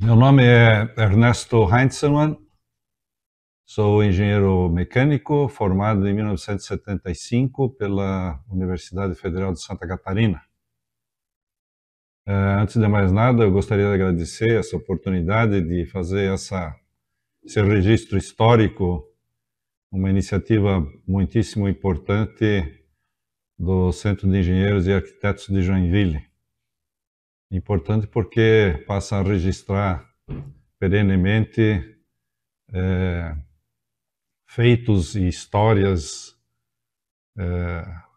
Meu nome é Ernesto Heinzelmann, sou engenheiro mecânico formado em 1975 pela Universidade Federal de Santa Catarina. Antes de mais nada, eu gostaria de agradecer essa oportunidade de fazer esse registro histórico, uma iniciativa muitíssimo importante do Centro de Engenheiros e Arquitetos de Joinville. Importante porque passa a registrar perenemente feitos e histórias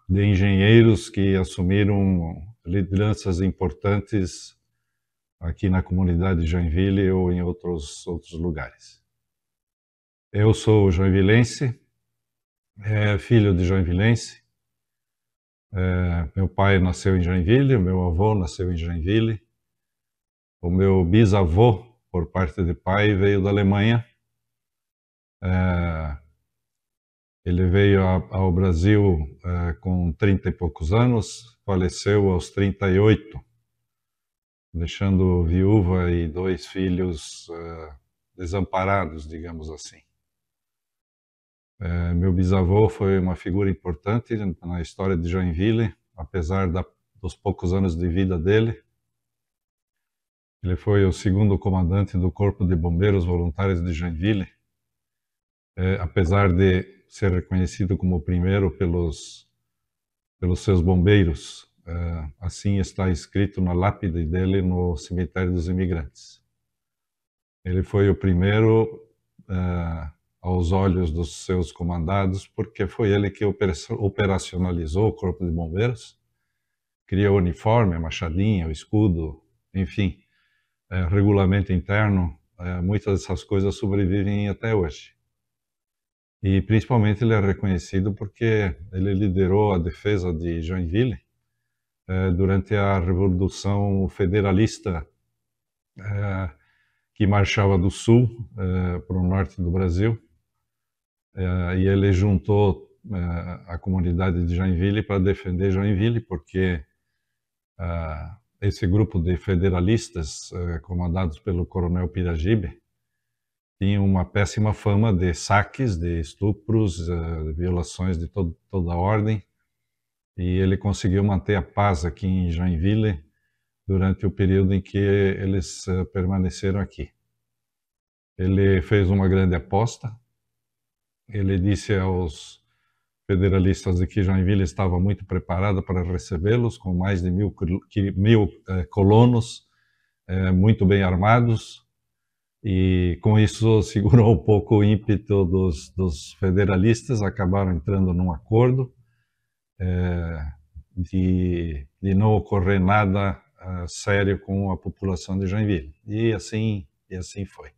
de engenheiros que assumiram lideranças importantes aqui na comunidade de Joinville ou em outros lugares. Eu sou joinvilense, filho de joinvilense. Meu pai nasceu em Joinville, meu avô nasceu em Joinville. O meu bisavô, por parte de pai, veio da Alemanha. Ele veio ao Brasil com 30 e poucos anos, faleceu aos 38, deixando viúva e 2 filhos desamparados, digamos assim. Meu bisavô foi uma figura importante na história de Joinville, apesar dos poucos anos de vida dele. Ele foi o segundo comandante do Corpo de Bombeiros Voluntários de Joinville, apesar de ser reconhecido como o primeiro pelos seus bombeiros. Assim está escrito na lápide dele no Cemitério dos Imigrantes. Ele foi o primeiro aos olhos dos seus comandados, porque foi ele que operacionalizou o Corpo de Bombeiros, criou o uniforme, a machadinha, o escudo, enfim, regulamento interno. Muitas dessas coisas sobrevivem até hoje. E principalmente ele é reconhecido porque ele liderou a defesa de Joinville durante a Revolução Federalista que marchava do sul para o norte do Brasil. E ele juntou a comunidade de Joinville para defender Joinville, porque esse grupo de federalistas, comandados pelo coronel Piragibe, tinha uma péssima fama de saques, de estupros, de violações de toda a ordem, e ele conseguiu manter a paz aqui em Joinville durante o período em que eles permaneceram aqui. Ele fez uma grande aposta. Ele disse aos federalistas de que Joinville estava muito preparada para recebê-los, com mais de 1.000 colonos muito bem armados, e com isso segurou um pouco o ímpeto dos federalistas. Acabaram entrando num acordo de não ocorrer nada sério com a população de Joinville. E assim foi.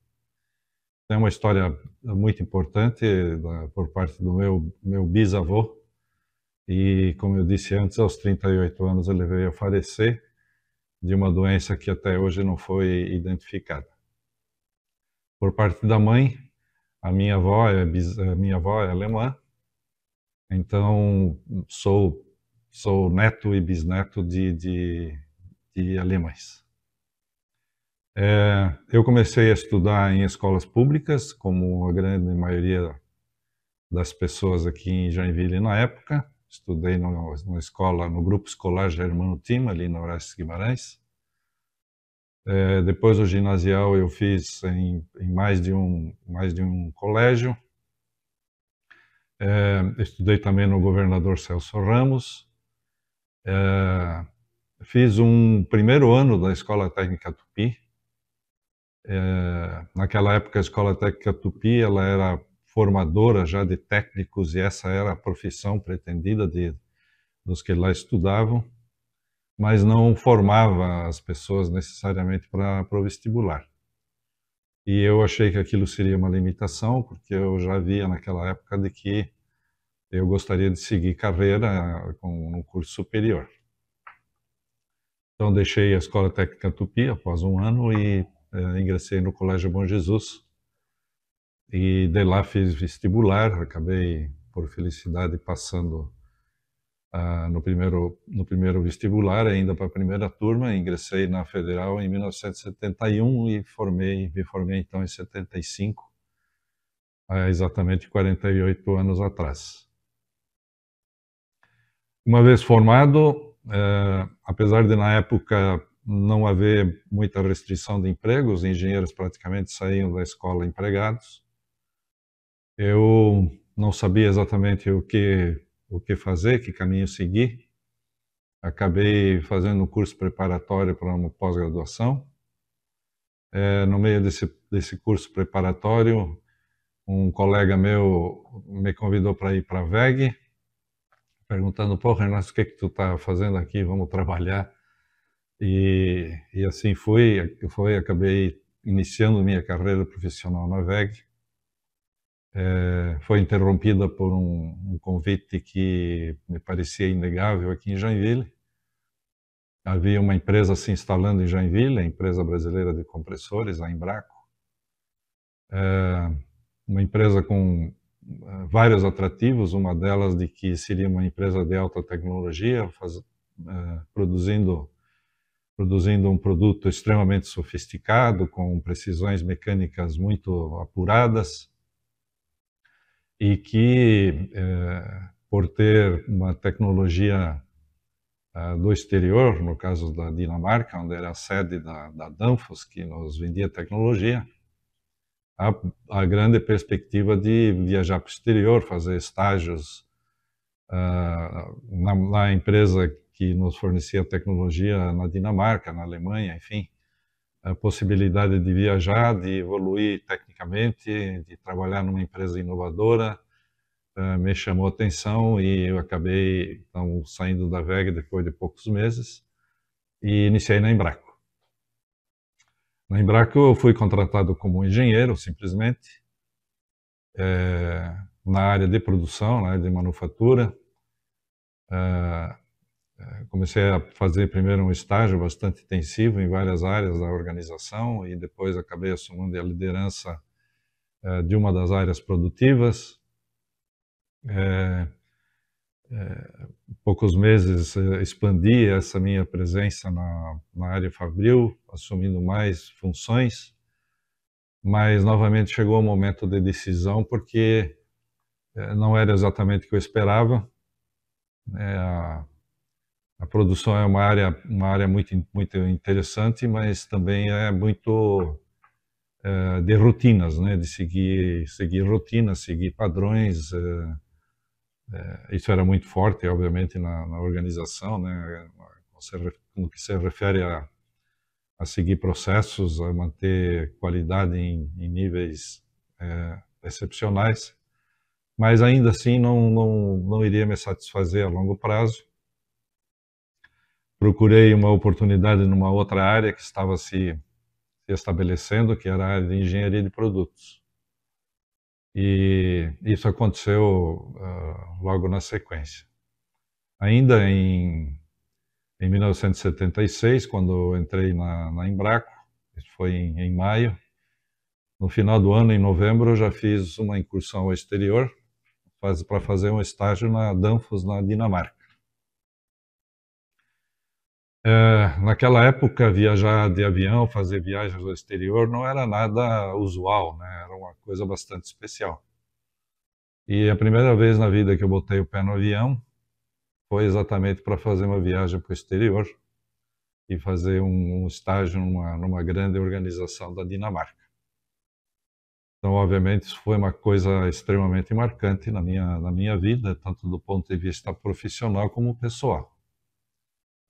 É uma história muito importante por parte do meu bisavô, e como eu disse antes, aos 38 anos ele veio a falecer de uma doença que até hoje não foi identificada. Por parte da mãe, a minha avó é alemã, então sou neto e bisneto de alemães. Eu comecei a estudar em escolas públicas, como a grande maioria das pessoas aqui em Joinville na época. Estudei no grupo escolar Germano Tima, ali na Horácio Guimarães. Depois do ginasial eu fiz em mais de um colégio. Estudei também no Governador Celso Ramos. Fiz um primeiro ano da Escola Técnica Tupi. Naquela época a Escola Técnica Tupi ela era formadora já de técnicos, e essa era a profissão pretendida dos que lá estudavam, mas não formava as pessoas necessariamente para o vestibular. E eu achei que aquilo seria uma limitação, porque eu já via naquela época de que eu gostaria de seguir carreira com um curso superior. Então deixei a Escola Técnica Tupi após um ano e ingressei no Colégio Bom Jesus. E de lá fiz vestibular, acabei, por felicidade, passando no primeiro vestibular, ainda para a primeira turma. Ingressei na Federal em 1971 e me formei então em 75, há exatamente 48 anos atrás. Uma vez formado, apesar de na época não haver muita restrição de emprego, os engenheiros praticamente saíam da escola empregados, eu não sabia exatamente o que fazer, que caminho seguir. Acabei fazendo um curso preparatório para uma pós-graduação. No meio desse curso preparatório, um colega meu me convidou para ir para a WEG, perguntando: pô, Renato, o que tu está fazendo aqui? Vamos trabalhar. E assim acabei iniciando minha carreira profissional na WEG. Foi interrompida por um convite que me parecia inegável aqui em Joinville. Havia uma empresa se instalando em Joinville, a Empresa Brasileira de Compressores, a Embraco. Uma empresa com vários atrativos, uma delas de que seria uma empresa de alta tecnologia, produzindo um produto extremamente sofisticado, com precisões mecânicas muito apuradas, e que, por ter uma tecnologia do exterior, no caso da Dinamarca, onde era a sede da Danfoss, que nos vendia tecnologia, a grande perspectiva de viajar para o exterior, fazer estágios na empresa que nos fornecia tecnologia na Dinamarca, na Alemanha, enfim. A possibilidade de viajar, de evoluir tecnicamente, de trabalhar numa empresa inovadora, me chamou a atenção e eu acabei então saindo da WEG depois de poucos meses e iniciei na Embraco. Na Embraco eu fui contratado como engenheiro, simplesmente, na área de produção, na área de manufatura. Comecei a fazer primeiro um estágio bastante intensivo em várias áreas da organização e depois acabei assumindo a liderança de uma das áreas produtivas. Poucos meses expandi essa minha presença na área fabril, assumindo mais funções, mas novamente chegou o momento de decisão, porque não era exatamente o que eu esperava. A produção é uma área muito interessante, mas também é muito de rotinas, né? De seguir rotinas, seguir padrões. Isso era muito forte, obviamente, na organização, né? No que se refere a seguir processos, a manter qualidade em níveis excepcionais, mas ainda assim não iria me satisfazer a longo prazo. Procurei uma oportunidade numa outra área que estava se estabelecendo, que era a área de engenharia de produtos. E isso aconteceu logo na sequência. Ainda em 1976, quando eu entrei na Embraco, isso foi em maio, no final do ano, em novembro, eu já fiz uma incursão ao exterior para fazer um estágio na Danfoss, na Dinamarca. Naquela época, viajar de avião, fazer viagens ao exterior, não era nada usual, né? Era uma coisa bastante especial. E a primeira vez na vida que eu botei o pé no avião foi exatamente para fazer uma viagem para o exterior e fazer um estágio numa grande organização da Dinamarca. Então, obviamente, isso foi uma coisa extremamente marcante na minha vida, tanto do ponto de vista profissional como pessoal.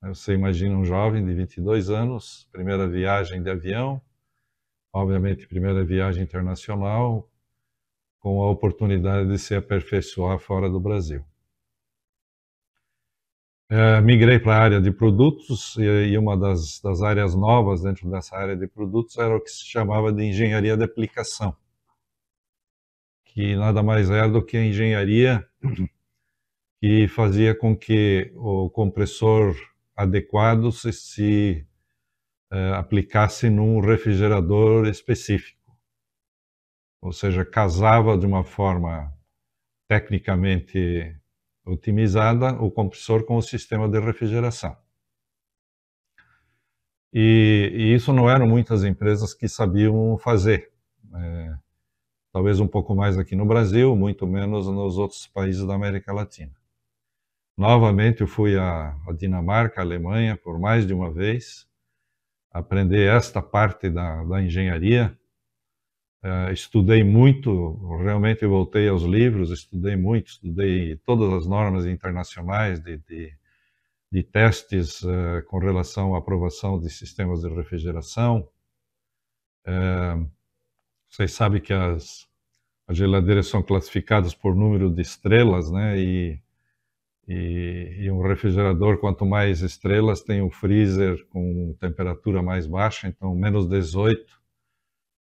Você imagina um jovem de 22 anos, primeira viagem de avião, obviamente primeira viagem internacional, com a oportunidade de se aperfeiçoar fora do Brasil. Migrei para a área de produtos e uma das áreas novas dentro dessa área de produtos era o que se chamava de engenharia de aplicação, que nada mais é do que a engenharia que fazia com que o compressor adequado se aplicasse num refrigerador específico. Ou seja, casava de uma forma tecnicamente otimizada o compressor com o sistema de refrigeração. E isso não eram muitas empresas que sabiam fazer. Talvez um pouco mais aqui no Brasil, muito menos nos outros países da América Latina. Novamente eu fui à Dinamarca, à Alemanha, por mais de uma vez, aprender esta parte da engenharia. Estudei muito, realmente eu voltei aos livros, estudei muito, estudei todas as normas internacionais de testes com relação à aprovação de sistemas de refrigeração. Vocês sabem que as geladeiras são classificadas por número de estrelas, né? E um refrigerador, quanto mais estrelas, tem um freezer com temperatura mais baixa, então menos 18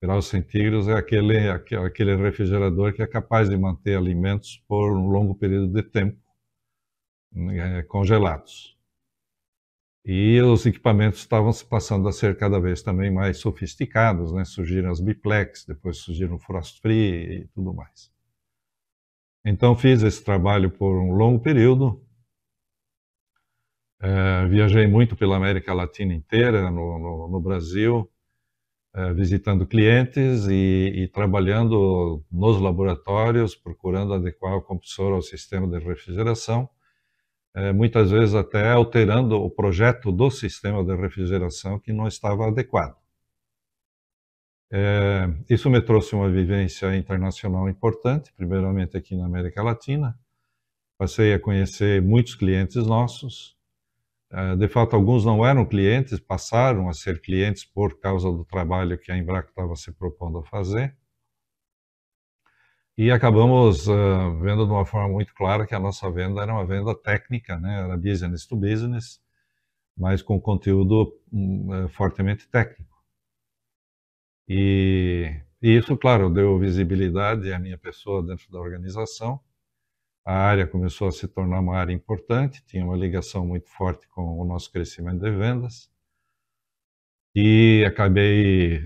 graus centígrados é aquele refrigerador que é capaz de manter alimentos por um longo período de tempo congelados. E os equipamentos estavam se passando a ser cada vez também mais sofisticados, né? Surgiram as biplex, depois surgiram o frost free e tudo mais. Então fiz esse trabalho por um longo período, viajei muito pela América Latina inteira, no Brasil, visitando clientes e trabalhando nos laboratórios, procurando adequar o compressor ao sistema de refrigeração, muitas vezes até alterando o projeto do sistema de refrigeração que não estava adequado. Isso me trouxe uma vivência internacional importante, primeiramente aqui na América Latina. Passei a conhecer muitos clientes nossos. De fato, alguns não eram clientes, passaram a ser clientes por causa do trabalho que a Embraco estava se propondo a fazer. E acabamos vendo de uma forma muito clara que a nossa venda era uma venda técnica, né? Era business to business, mas com conteúdo fortemente técnico. E isso, claro, deu visibilidade à minha pessoa dentro da organização. A área começou a se tornar uma área importante, tinha uma ligação muito forte com o nosso crescimento de vendas. E acabei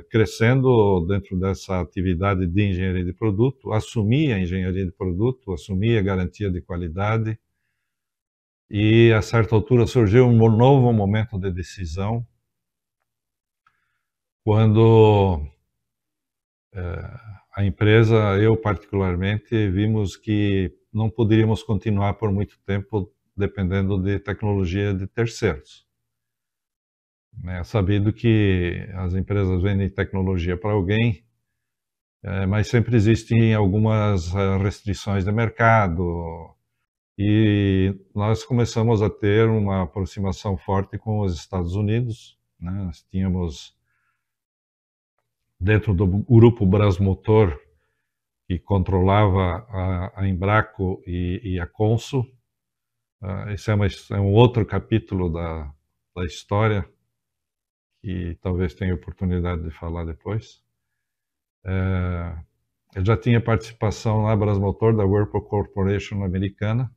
crescendo dentro dessa atividade de engenharia de produto, assumi a engenharia de produto, assumi a garantia de qualidade. E a certa altura surgiu um novo momento de decisão, quando a empresa, eu particularmente, vimos que não poderíamos continuar por muito tempo dependendo de tecnologia de terceiros. É sabido que as empresas vendem tecnologia para alguém, mas sempre existem algumas restrições de mercado, e nós começamos a ter uma aproximação forte com os Estados Unidos, né? Nós tínhamos dentro do grupo Brasmotor, que controlava a Embraco e a Consul. Esse é um outro capítulo da história, que talvez tenha oportunidade de falar depois. Eu já tinha participação na Brasmotor, da Whirlpool Corporation americana,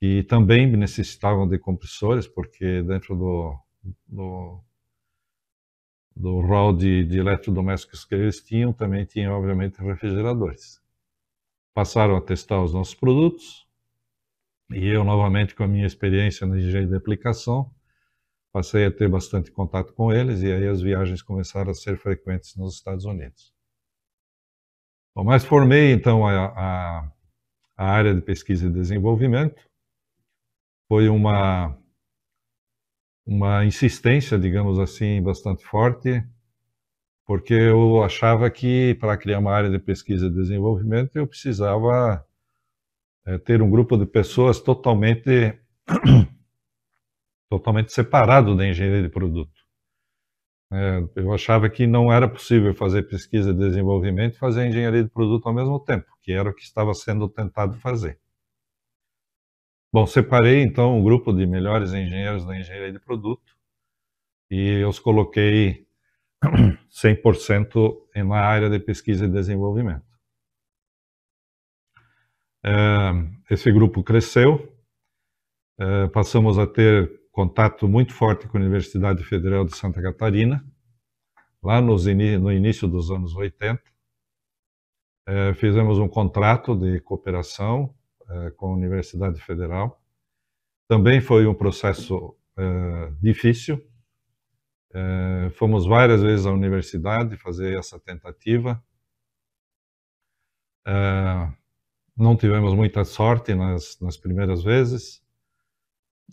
que também necessitavam de compressores, porque dentro do rol de eletrodomésticos que eles tinham, também tinham, obviamente, refrigeradores. Passaram a testar os nossos produtos, e eu, novamente, com a minha experiência na engenharia de aplicação, passei a ter bastante contato com eles, e aí as viagens começaram a ser frequentes nos Estados Unidos. Bom, mas formei, então, a área de pesquisa e desenvolvimento. Foi uma insistência, digamos assim, bastante forte, porque eu achava que para criar uma área de pesquisa e desenvolvimento eu precisava ter um grupo de pessoas totalmente separado da engenharia de produto. Eu achava que não era possível fazer pesquisa e desenvolvimento e fazer engenharia de produto ao mesmo tempo, que era o que estava sendo tentado fazer. Bom, separei então um grupo de melhores engenheiros da engenharia de produto e eu os coloquei 100% na área de pesquisa e desenvolvimento. Esse grupo cresceu, passamos a ter contato muito forte com a Universidade Federal de Santa Catarina, lá no início dos anos 80. Fizemos um contrato de cooperação, com a Universidade Federal. Também foi um processo difícil. Fomos várias vezes à universidade fazer essa tentativa. Não tivemos muita sorte nas primeiras vezes,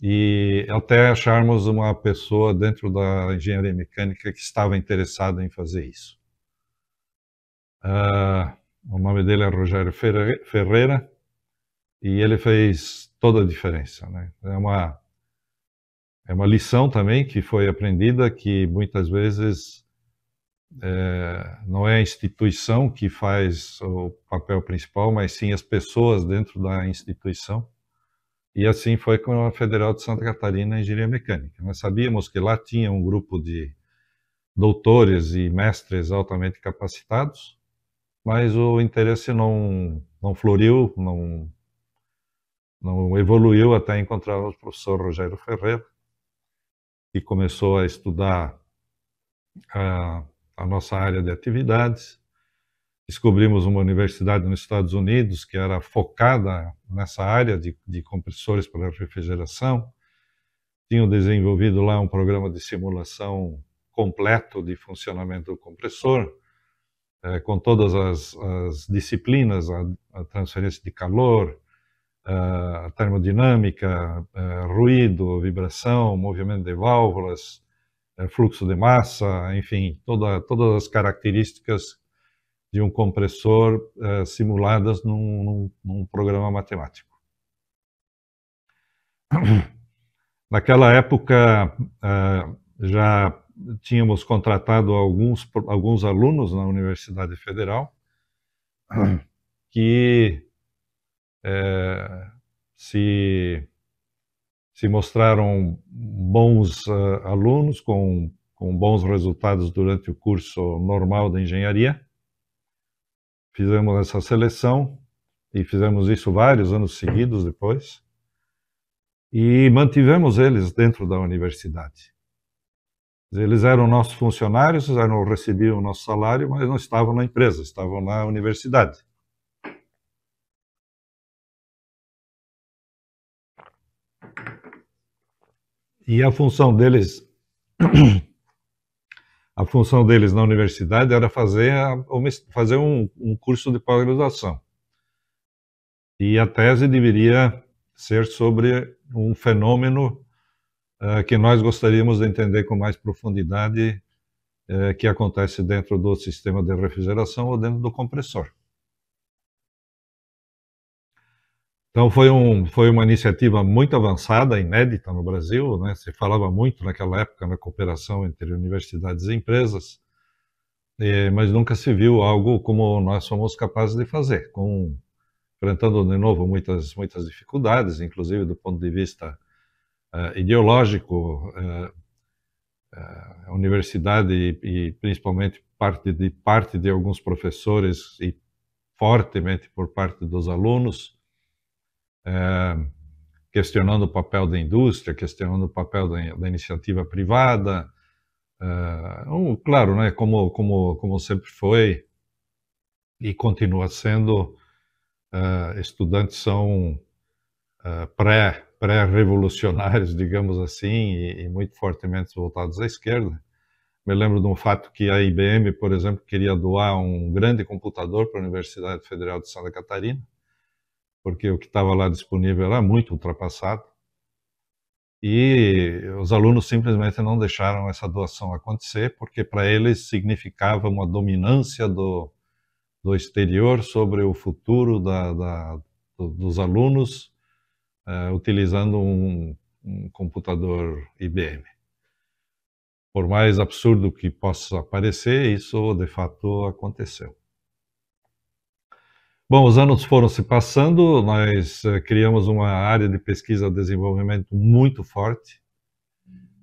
e até acharmos uma pessoa dentro da engenharia mecânica que estava interessada em fazer isso. O nome dele é Rogério Ferreira, e ele fez toda a diferença, né? É uma lição também que foi aprendida, que muitas vezes não é a instituição que faz o papel principal, mas sim as pessoas dentro da instituição. E assim foi com a Federal de Santa Catarina em Engenharia Mecânica. Nós sabíamos que lá tinha um grupo de doutores e mestres altamente capacitados, mas o interesse não floriu, não evoluiu até encontrarmos o professor Rogério Ferreira, que começou a estudar a nossa área de atividades. Descobrimos uma universidade nos Estados Unidos que era focada nessa área de compressores para refrigeração. Tinham desenvolvido lá um programa de simulação completo de funcionamento do compressor, com todas as disciplinas, a transferência de calor, a termodinâmica, ruído, vibração, movimento de válvulas, fluxo de massa, enfim, todas as características de um compressor simuladas num programa matemático. Naquela época, já tínhamos contratado alguns alunos na Universidade Federal que se mostraram bons alunos, com bons resultados durante o curso normal de engenharia. Fizemos essa seleção e fizemos isso vários anos seguidos depois, e mantivemos eles dentro da universidade. Eles eram nossos funcionários, recebiam o nosso salário, mas não estavam na empresa, estavam na universidade. E a função deles na universidade era fazer um curso de pós-graduação. E a tese deveria ser sobre um fenômeno que nós gostaríamos de entender com mais profundidade, que acontece dentro do sistema de refrigeração ou dentro do compressor. Então foi uma iniciativa muito avançada, inédita no Brasil, né? Se falava muito naquela época na cooperação entre universidades e empresas, mas nunca se viu algo como nós somos capazes de fazer, enfrentando de novo muitas dificuldades, inclusive do ponto de vista ideológico. A universidade e principalmente parte de alguns professores e fortemente por parte dos alunos, questionando o papel da indústria, questionando o papel da iniciativa privada. Claro, né, como sempre foi e continua sendo, estudantes são pré-revolucionários, digamos assim, e muito fortemente voltados à esquerda. Me lembro de um fato que a IBM, por exemplo, queria doar um grande computador para a Universidade Federal de Santa Catarina, porque o que estava lá disponível era muito ultrapassado, e os alunos simplesmente não deixaram essa doação acontecer, porque para eles significava uma dominância do exterior sobre o futuro dos alunos, utilizando um computador IBM. Por mais absurdo que possa parecer, isso de fato aconteceu. Bom, os anos foram se passando, nós criamos uma área de pesquisa e desenvolvimento muito forte,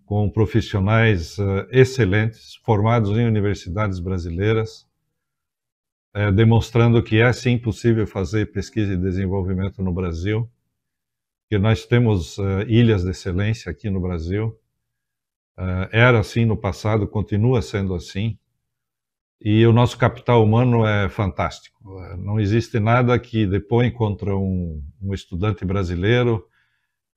com profissionais excelentes, formados em universidades brasileiras, demonstrando que é sim possível fazer pesquisa e desenvolvimento no Brasil, que nós temos ilhas de excelência aqui no Brasil. Era assim no passado, continua sendo assim. E o nosso capital humano é fantástico. Não existe nada que depõe contra um estudante brasileiro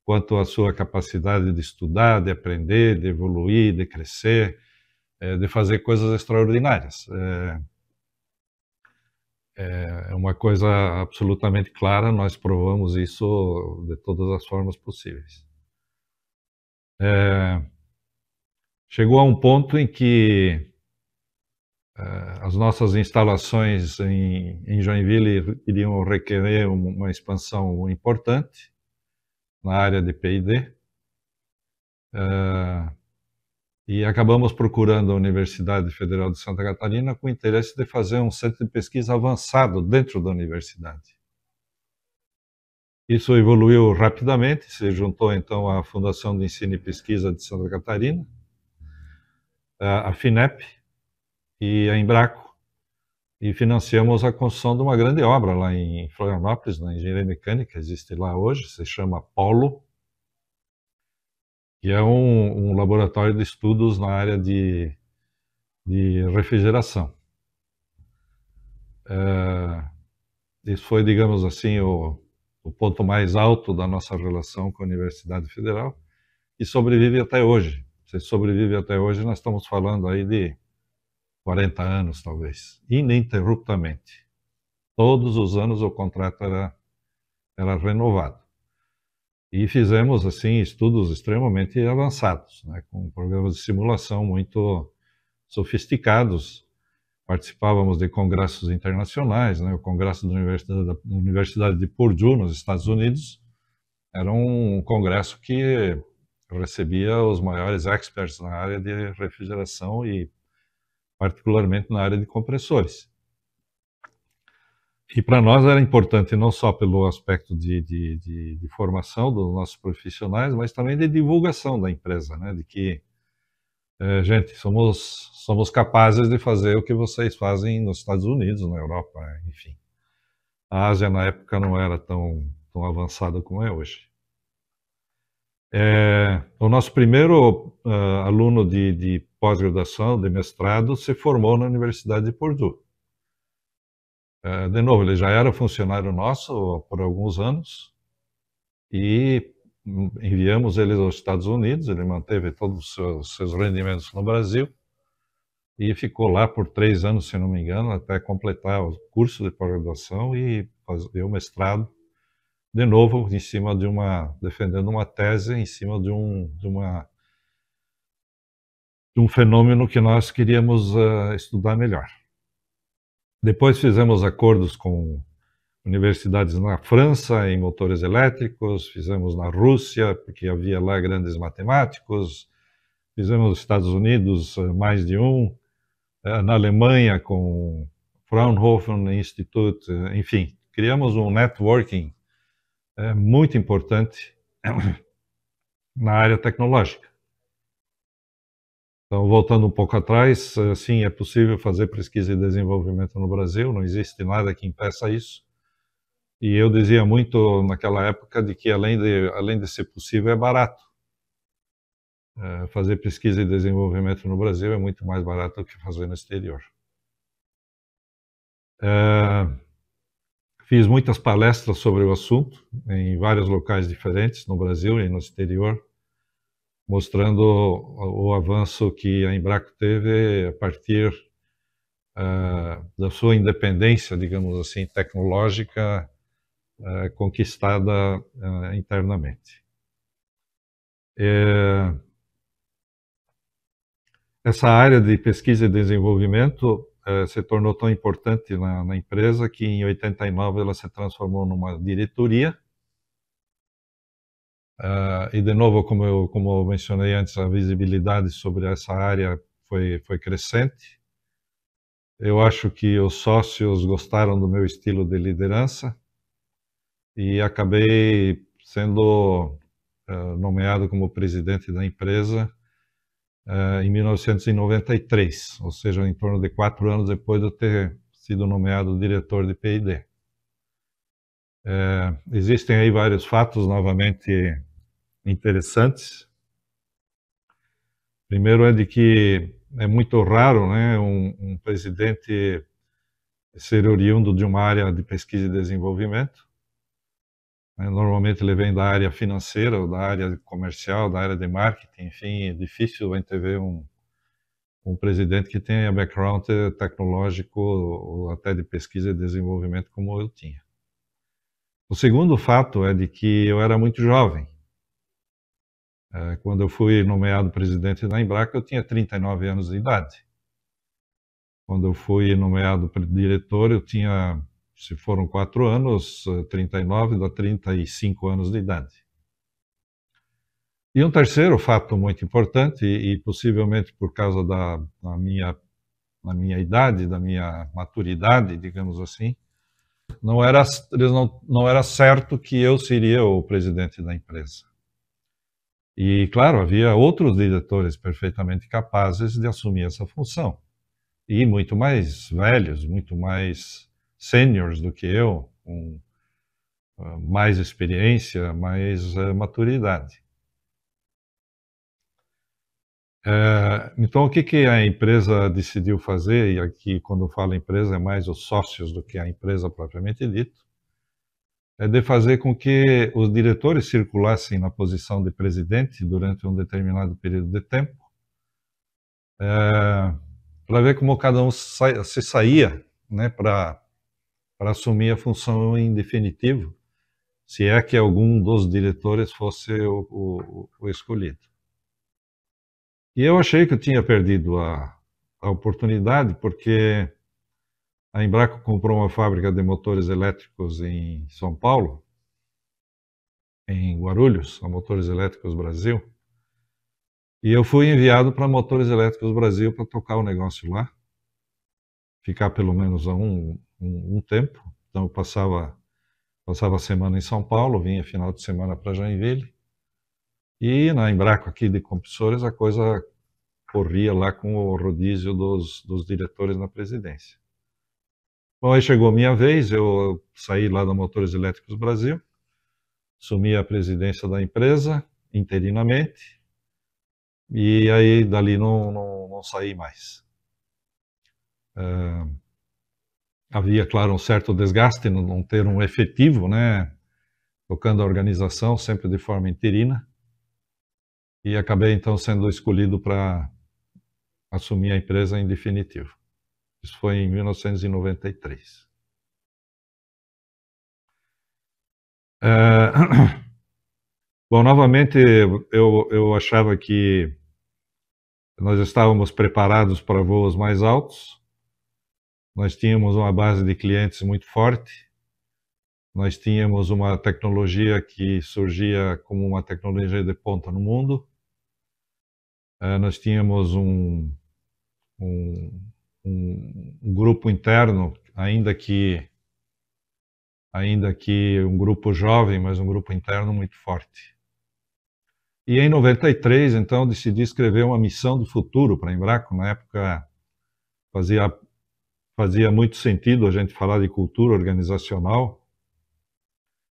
quanto à sua capacidade de estudar, de aprender, de evoluir, de crescer, de fazer coisas extraordinárias. É uma coisa absolutamente clara, nós provamos isso de todas as formas possíveis. Chegou a um ponto em que as nossas instalações em Joinville iriam requerer uma expansão importante na área de P&D, e acabamos procurando a Universidade Federal de Santa Catarina com o interesse de fazer um centro de pesquisa avançado dentro da universidade. Isso evoluiu rapidamente, se juntou então à Fundação de Ensino e Pesquisa de Santa Catarina, a FINEP e a Embraco, e financiamos a construção de uma grande obra lá em Florianópolis, na Engenharia Mecânica, existe lá hoje, se chama Polo, que é um laboratório de estudos na área de refrigeração. Isso foi, digamos assim, o ponto mais alto da nossa relação com a Universidade Federal, e sobrevive até hoje. Se sobrevive até hoje, nós estamos falando aí de 40 anos, talvez, ininterruptamente. Todos os anos o contrato era renovado. E fizemos, assim, estudos extremamente avançados, né, com programas de simulação muito sofisticados. Participávamos de congressos internacionais, né, o Congresso da Universidade de Purdue, nos Estados Unidos, era um congresso que recebia os maiores experts na área de refrigeração e particularmente na área de compressores. E para nós era importante não só pelo aspecto de formação dos nossos profissionais, mas também de divulgação da empresa, né? De que, gente, somos capazes de fazer o que vocês fazem nos Estados Unidos, na Europa, enfim. A Ásia na época não era tão avançada como é hoje. O nosso primeiro aluno de pós-graduação, de mestrado, se formou na Universidade de Purdue. De novo, ele já era funcionário nosso por alguns anos e enviamos ele aos Estados Unidos, ele manteve todos os seus rendimentos no Brasil e ficou lá por 3 anos, se não me engano, até completar o curso de pós-graduação e fazer o mestrado, de novo, em cima defendendo uma tese em cima de um fenômeno que nós queríamos estudar melhor. Depois fizemos acordos com universidades na França em motores elétricos, fizemos na Rússia, porque havia lá grandes matemáticos, fizemos nos Estados Unidos mais de um, na Alemanha com Fraunhofer Institute, enfim, criamos um networking muito importante na área tecnológica. Então, voltando um pouco atrás, sim, é possível fazer pesquisa e desenvolvimento no Brasil, não existe nada que impeça isso. E eu dizia muito naquela época de que, além de ser possível, é barato. Fazer pesquisa e desenvolvimento no Brasil é muito mais barato do que fazer no exterior. Fiz muitas palestras sobre o assunto, em vários locais diferentes, no Brasil e no exterior, mostrando o avanço que a Embraco teve a partir da sua independência, digamos assim, tecnológica, conquistada internamente. Essa área de pesquisa e desenvolvimento se tornou tão importante na empresa que em 89 ela se transformou numa diretoria. E de novo, como eu mencionei antes, a visibilidade sobre essa área foi crescente. Eu acho que os sócios gostaram do meu estilo de liderança e acabei sendo nomeado como presidente da empresa em 1993, ou seja, em torno de 4 anos depois de eu ter sido nomeado diretor de P&D. Existem aí vários fatos novamente interessantes. Primeiro é de que é muito raro, né, um presidente ser oriundo de uma área de pesquisa e desenvolvimento. Normalmente ele vem da área financeira, ou da área comercial, da área de marketing, enfim, é difícil a gente ver um presidente que tenha background tecnológico ou até de pesquisa e desenvolvimento como eu tinha. O segundo fato é de que eu era muito jovem. Quando eu fui nomeado presidente da Embraco, eu tinha 39 anos de idade. Quando eu fui nomeado diretor, eu tinha, se foram 4 anos, 39 dá 35 anos de idade. E um terceiro fato muito importante, e possivelmente por causa da minha idade, da minha maturidade, digamos assim, não era certo que eu seria o presidente da empresa. E, claro, havia outros diretores perfeitamente capazes de assumir essa função. E muito mais velhos, muito mais sêniores do que eu, com mais experiência, mais maturidade. Então, o que a empresa decidiu fazer, e aqui quando eu falo empresa é mais os sócios do que a empresa propriamente dito, é de fazer com que os diretores circulassem na posição de presidente durante um determinado período de tempo, para ver como cada um se saía, né, para assumir a função em definitivo, se é que algum dos diretores fosse o escolhido. E eu achei que eu tinha perdido a oportunidade, porque a Embraco comprou uma fábrica de motores elétricos em São Paulo, em Guarulhos, a Motores Elétricos Brasil, e eu fui enviado para Motores Elétricos Brasil para tocar o negócio lá, ficar pelo menos um tempo. Então eu passava a semana em São Paulo, vinha final de semana para Joinville, e na Embraco aqui de compressores a coisa corria lá com o rodízio dos diretores na presidência. Bom, aí chegou a minha vez, eu saí lá da Motores Elétricos Brasil, assumi a presidência da empresa interinamente, e aí dali não saí mais. Havia, claro, um certo desgaste no não ter um efetivo, né, tocando a organização sempre de forma interina, e acabei então sendo escolhido para assumir a empresa em definitivo. Isso foi em 1993. Bom, novamente eu achava que nós estávamos preparados para voos mais altos, nós tínhamos uma base de clientes muito forte, nós tínhamos uma tecnologia que surgia como uma tecnologia de ponta no mundo, nós tínhamos um grupo interno, ainda que um grupo jovem, mas um grupo interno muito forte. E em 93, então, decidi escrever uma missão do futuro para a Embraco. Na época, fazia muito sentido a gente falar de cultura organizacional,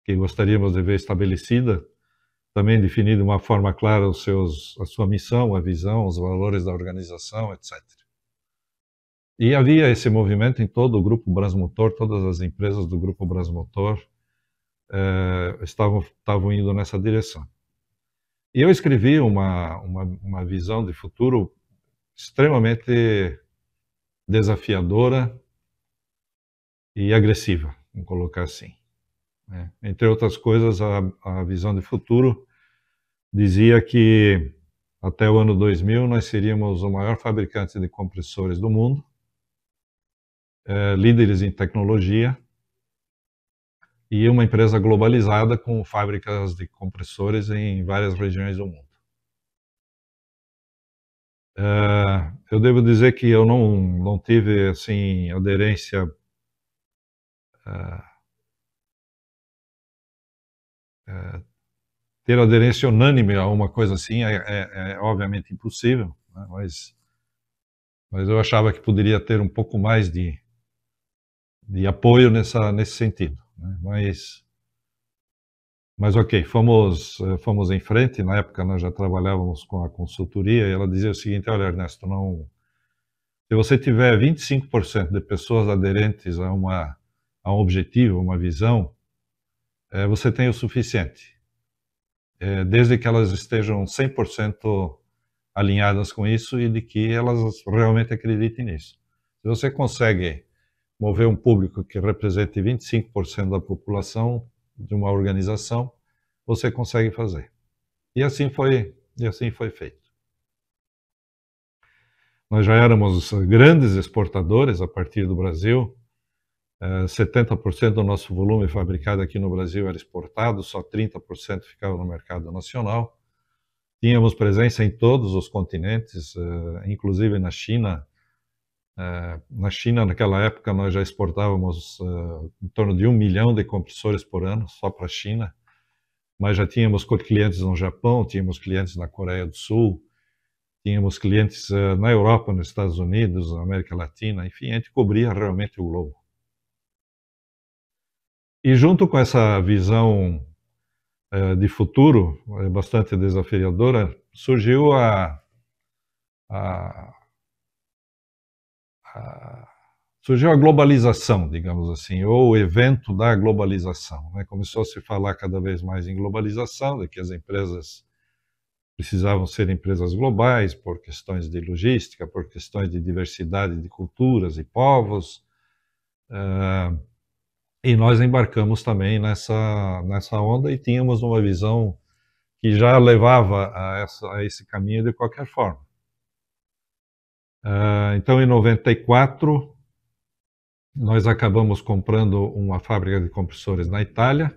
que gostaríamos de ver estabelecida, também definir de uma forma clara a sua missão, a visão, os valores da organização, etc. E havia esse movimento em todo o Grupo Brasmotor, todas as empresas do Grupo Brasmotor estavam indo nessa direção. E eu escrevi uma visão de futuro extremamente desafiadora e agressiva, vamos colocar assim. Entre outras coisas, a visão de futuro dizia que até o ano 2000 nós seríamos o maior fabricante de compressores do mundo, líderes em tecnologia e uma empresa globalizada com fábricas de compressores em várias regiões do mundo. Eu devo dizer que eu não tive assim aderência ter aderência unânime a uma coisa assim é obviamente impossível, né? Mas eu achava que poderia ter um pouco mais de apoio nesse sentido, né? Mas ok, fomos em frente. Na época nós já trabalhávamos com a consultoria e ela dizia o seguinte: olha, Ernesto, Se você tiver 25% de pessoas aderentes a um objetivo, uma visão, você tem o suficiente. Desde que elas estejam 100% alinhadas com isso e de que elas realmente acreditem nisso. Se você consegue mover um público que represente 25% da população de uma organização, você consegue fazer. E assim foi feito. Nós já éramos grandes exportadores a partir do Brasil. 70% do nosso volume fabricado aqui no Brasil era exportado, só 30% ficava no mercado nacional. Tínhamos presença em todos os continentes, inclusive na China. Na China, naquela época, nós já exportávamos em torno de 1 milhão de compressores por ano, só para a China. Mas já tínhamos clientes no Japão, tínhamos clientes na Coreia do Sul, tínhamos clientes na Europa, nos Estados Unidos, na América Latina, enfim, a gente cobria realmente o globo. E junto com essa visão de futuro, bastante desafiadora, surgiu a globalização, digamos assim, ou o evento da globalização. Né? Começou a se falar cada vez mais em globalização, de que as empresas precisavam ser empresas globais por questões de logística, por questões de diversidade de culturas e povos. E nós embarcamos também nessa onda e tínhamos uma visão que já levava a esse caminho de qualquer forma. Então, em 94, nós acabamos comprando uma fábrica de compressores na Itália.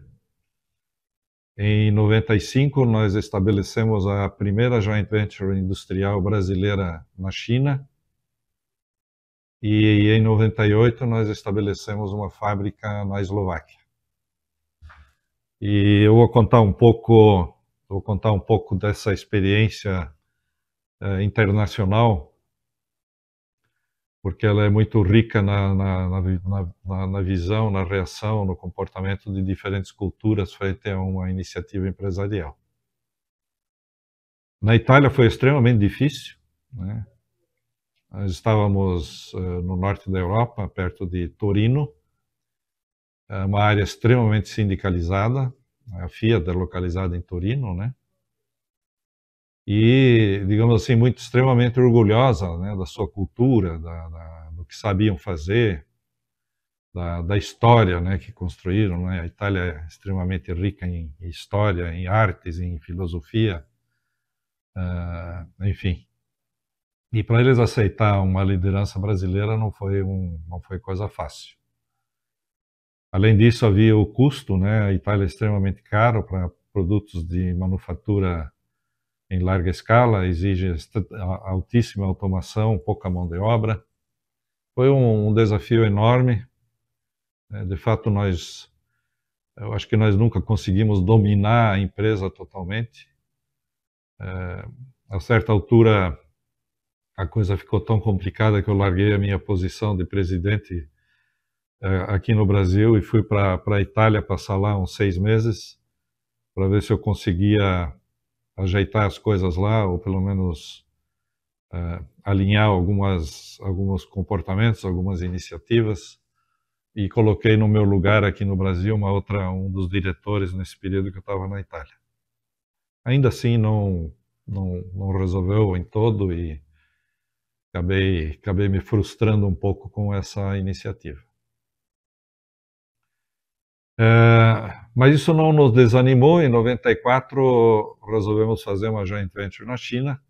Em 95, nós estabelecemos a primeira joint venture industrial brasileira na China. E em 98, nós estabelecemos uma fábrica na Eslováquia. E eu vou contar um pouco dessa experiência internacional, porque ela é muito rica na visão, na reação, no comportamento de diferentes culturas frente a uma iniciativa empresarial. Na Itália foi extremamente difícil, né? Nós estávamos no norte da Europa, perto de Torino, uma área extremamente sindicalizada, a Fiat é localizada em Torino, né? E, digamos assim, extremamente orgulhosa, né, da sua cultura, do que sabiam fazer, da história, né, que construíram. Né? A Itália é extremamente rica em história, em artes, em filosofia, enfim. E para eles aceitar uma liderança brasileira não foi coisa fácil. Além disso, havia o custo, né? A Itália é extremamente caro para produtos de manufatura em larga escala, exige altíssima automação, pouca mão de obra. Foi um desafio enorme. De fato, eu acho que nós nunca conseguimos dominar a empresa totalmente. A certa altura, a coisa ficou tão complicada que eu larguei a minha posição de presidente aqui no Brasil e fui para a Itália passar lá uns 6 meses para ver se eu conseguia ajeitar as coisas lá, ou pelo menos alinhar alguns comportamentos, algumas iniciativas, e coloquei no meu lugar aqui no Brasil um dos diretores nesse período que eu estava na Itália. Ainda assim não resolveu em todo e acabei me frustrando um pouco com essa iniciativa. Mas isso não nos desanimou. Em 94 resolvemos fazer uma joint venture na China,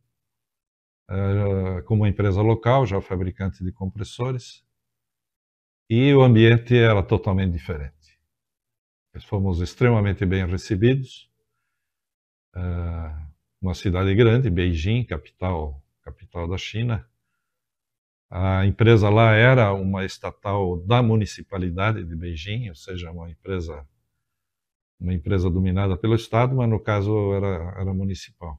com uma empresa local, já fabricante de compressores, e o ambiente era totalmente diferente. Nós fomos extremamente bem recebidos, uma cidade grande, Beijing, capital da China. A empresa lá era uma estatal da municipalidade de Beijing, ou seja, uma empresa dominada pelo Estado, mas no caso era municipal.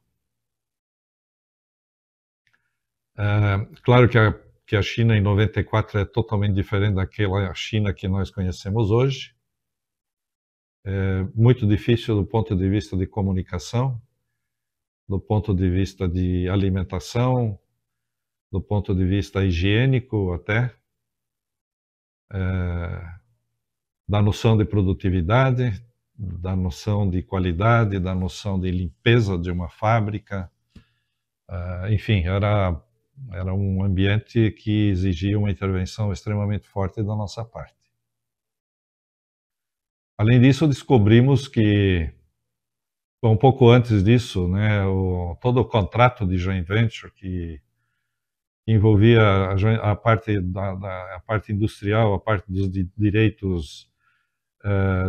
Claro que a China em 94 é totalmente diferente daquela China que nós conhecemos hoje. É muito difícil do ponto de vista de comunicação, do ponto de vista de alimentação, do ponto de vista higiênico até, da noção de produtividade, da noção de qualidade, da noção de limpeza de uma fábrica. Enfim, era um ambiente que exigia uma intervenção extremamente forte da nossa parte. Além disso, descobrimos que, um pouco antes disso, né, todo o contrato de joint venture que envolvia a parte a parte industrial, a parte dos direitos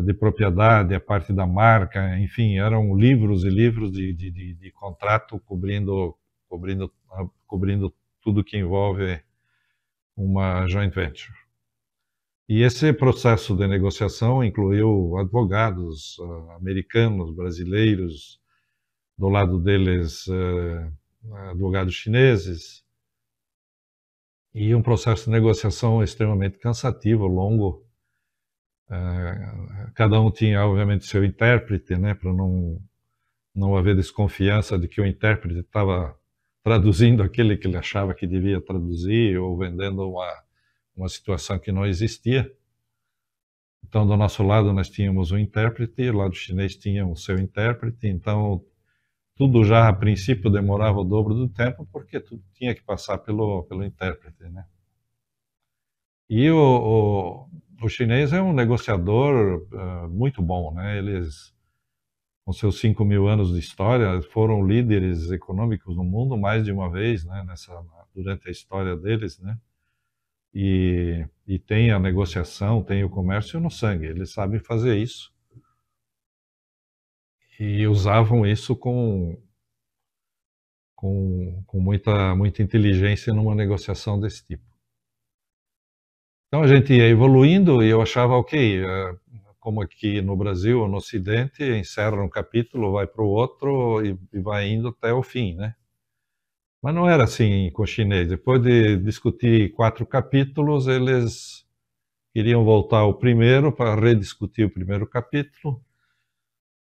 de propriedade, a parte da marca, enfim, eram livros e livros de contrato cobrindo tudo que envolve uma joint venture. E esse processo de negociação incluiu advogados americanos, brasileiros, do lado deles advogados chineses, e um processo de negociação extremamente cansativo, longo. Cada um tinha, obviamente, seu intérprete, né, para não haver desconfiança de que o intérprete estava traduzindo aquele que ele achava que devia traduzir ou vendendo uma situação que não existia. Então, do nosso lado, nós tínhamos um intérprete, do lado chinês tinha o seu intérprete, então tudo já, a princípio, demorava o dobro do tempo, porque tudo tinha que passar pelo intérprete, né? E o chinês é um negociador muito bom, né? Eles, com seus 5.000 anos de história, foram líderes econômicos no mundo mais de uma vez, né? Durante a história deles, né? E tem a negociação, tem o comércio no sangue. Eles sabem fazer isso. E usavam isso com muita inteligência numa negociação desse tipo. Então a gente ia evoluindo e eu achava, ok, como aqui no Brasil ou no Ocidente, encerra um capítulo, vai para o outro e vai indo até o fim, né? Mas não era assim com o chinês. Depois de discutir 4 capítulos, eles queriam voltar ao primeiro para rediscutir o primeiro capítulo.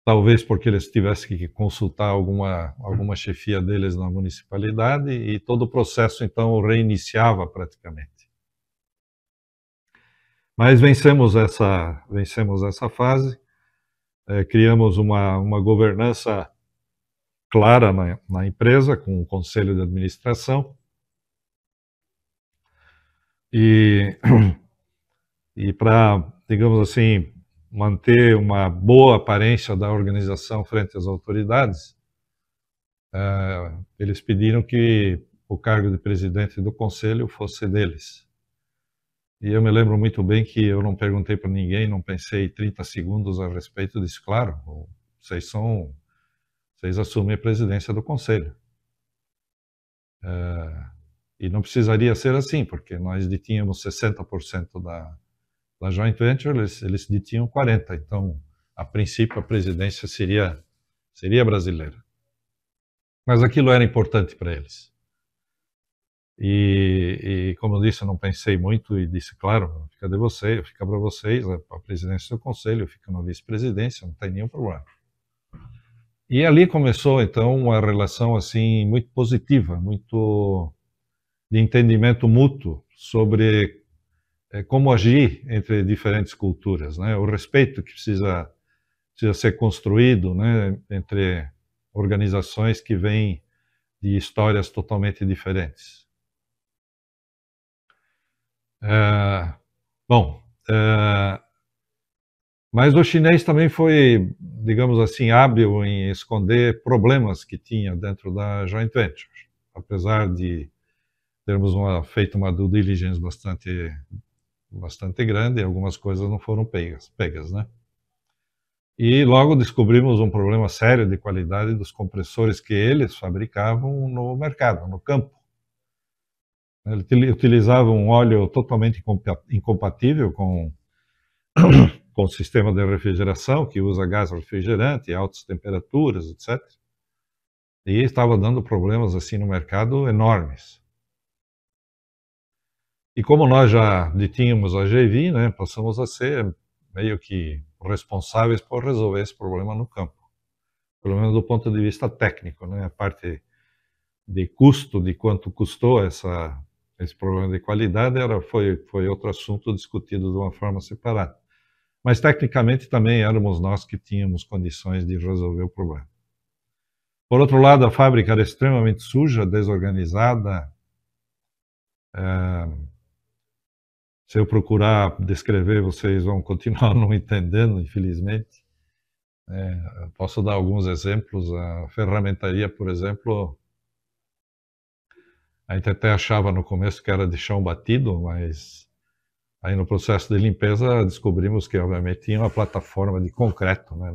Talvez porque eles tivessem que consultar alguma chefia deles na municipalidade, e todo o processo então reiniciava praticamente. Mas vencemos essa fase, criamos uma governança clara na empresa, com o conselho de administração, e para, digamos assim, manter uma boa aparência da organização frente às autoridades, eles pediram que o cargo de presidente do conselho fosse deles. E eu me lembro muito bem que eu não perguntei para ninguém, não pensei 30 segundos a respeito disso. Claro, vocês assumem a presidência do conselho. E não precisaria ser assim, porque nós detínhamos 60% da joint venture, eles detinham 40%. Então, a princípio, a presidência seria brasileira. Mas aquilo era importante para eles. E como eu disse, eu não pensei muito e disse, claro, fica para vocês, a presidência do conselho, fica na vice-presidência, não tem nenhum problema. E ali começou, então, uma relação assim muito positiva, muito de entendimento mútuo sobre como agir entre diferentes culturas, né? O respeito que precisa ser construído, né, entre organizações que vêm de histórias totalmente diferentes. Mas o chinês também foi, digamos assim, hábil em esconder problemas que tinha dentro da joint venture, apesar de termos feito uma due diligence bastante grande, algumas coisas não foram pegas, né? E logo descobrimos um problema sério de qualidade dos compressores que eles fabricavam no mercado, no campo. Eles utilizavam um óleo totalmente incompatível com o sistema de refrigeração, que usa gás refrigerante, altas temperaturas, etc. E estava dando problemas assim no mercado enormes. E como nós já detínhamos a JV, né, passamos a ser meio que responsáveis por resolver esse problema no campo. Pelo menos do ponto de vista técnico, né, a parte de custo, de quanto custou esse problema de qualidade, foi outro assunto discutido de uma forma separada. Mas, tecnicamente, também éramos nós que tínhamos condições de resolver o problema. Por outro lado, a fábrica era extremamente suja, desorganizada. Se eu procurar descrever, vocês vão continuar não entendendo, infelizmente. Posso dar alguns exemplos. A ferramentaria, por exemplo, a gente até achava no começo que era de chão batido, mas aí no processo de limpeza descobrimos que, obviamente, tinha uma plataforma de concreto, né,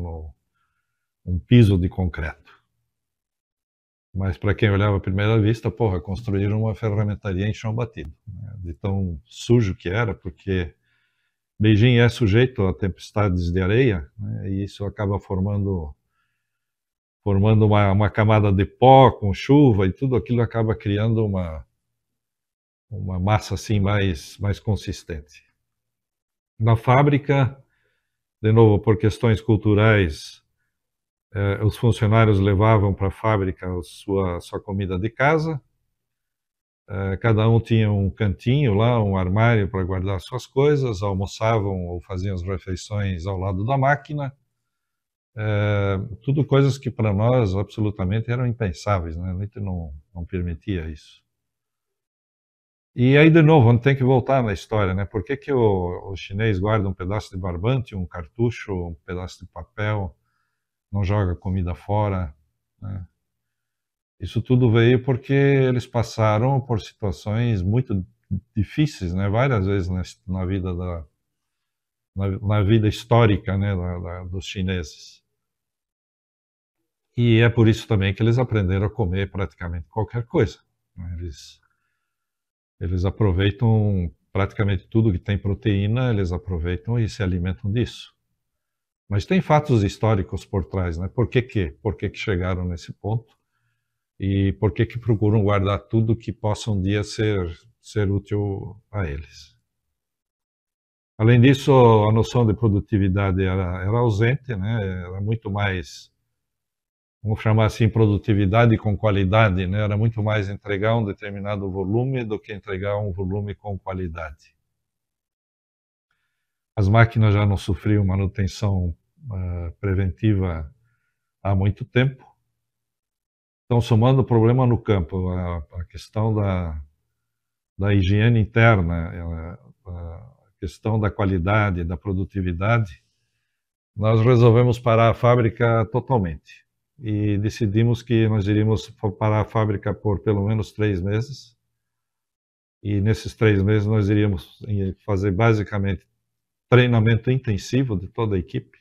um piso de concreto. Mas para quem olhava à primeira vista, porra, construíram uma ferramentaria em chão batido, né, de tão sujo que era, porque Beijing é sujeito a tempestades de areia, né, e isso acaba formando uma camada de pó com chuva, e tudo aquilo acaba criando uma massa assim mais consistente. Na fábrica, de novo, por questões culturais, os funcionários levavam para a fábrica sua comida de casa. Cada um tinha um cantinho lá, um armário para guardar suas coisas, almoçavam ou faziam as refeições ao lado da máquina. Tudo coisas que para nós absolutamente eram impensáveis, né? A gente não permitia isso. E aí, de novo, a gente tem que voltar na história, né? Por que o chinês guarda um pedaço de barbante, um cartucho, um pedaço de papel, não joga comida fora, né? Isso tudo veio porque eles passaram por situações muito difíceis, né? Várias vezes na vida na vida histórica, né? Dos chineses. E é por isso também que eles aprenderam a comer praticamente qualquer coisa, né? Eles aproveitam praticamente tudo que tem proteína, eles aproveitam e se alimentam disso. Mas tem fatos históricos por trás, né? Por que chegaram nesse ponto? E por que procuram guardar tudo que possa um dia ser útil a eles? Além disso, a noção de produtividade era ausente, né? Era muito mais, vamos chamar assim, produtividade com qualidade, né? Era muito mais entregar um determinado volume do que entregar um volume com qualidade. As máquinas já não sofriam manutenção preventiva há muito tempo. Então, somando o problema no campo, a questão da higiene interna, a questão da qualidade, da produtividade, nós resolvemos parar a fábrica totalmente. E decidimos que nós iríamos parar a fábrica por pelo menos 3 meses. E nesses 3 meses nós iríamos fazer basicamente treinamento intensivo de toda a equipe,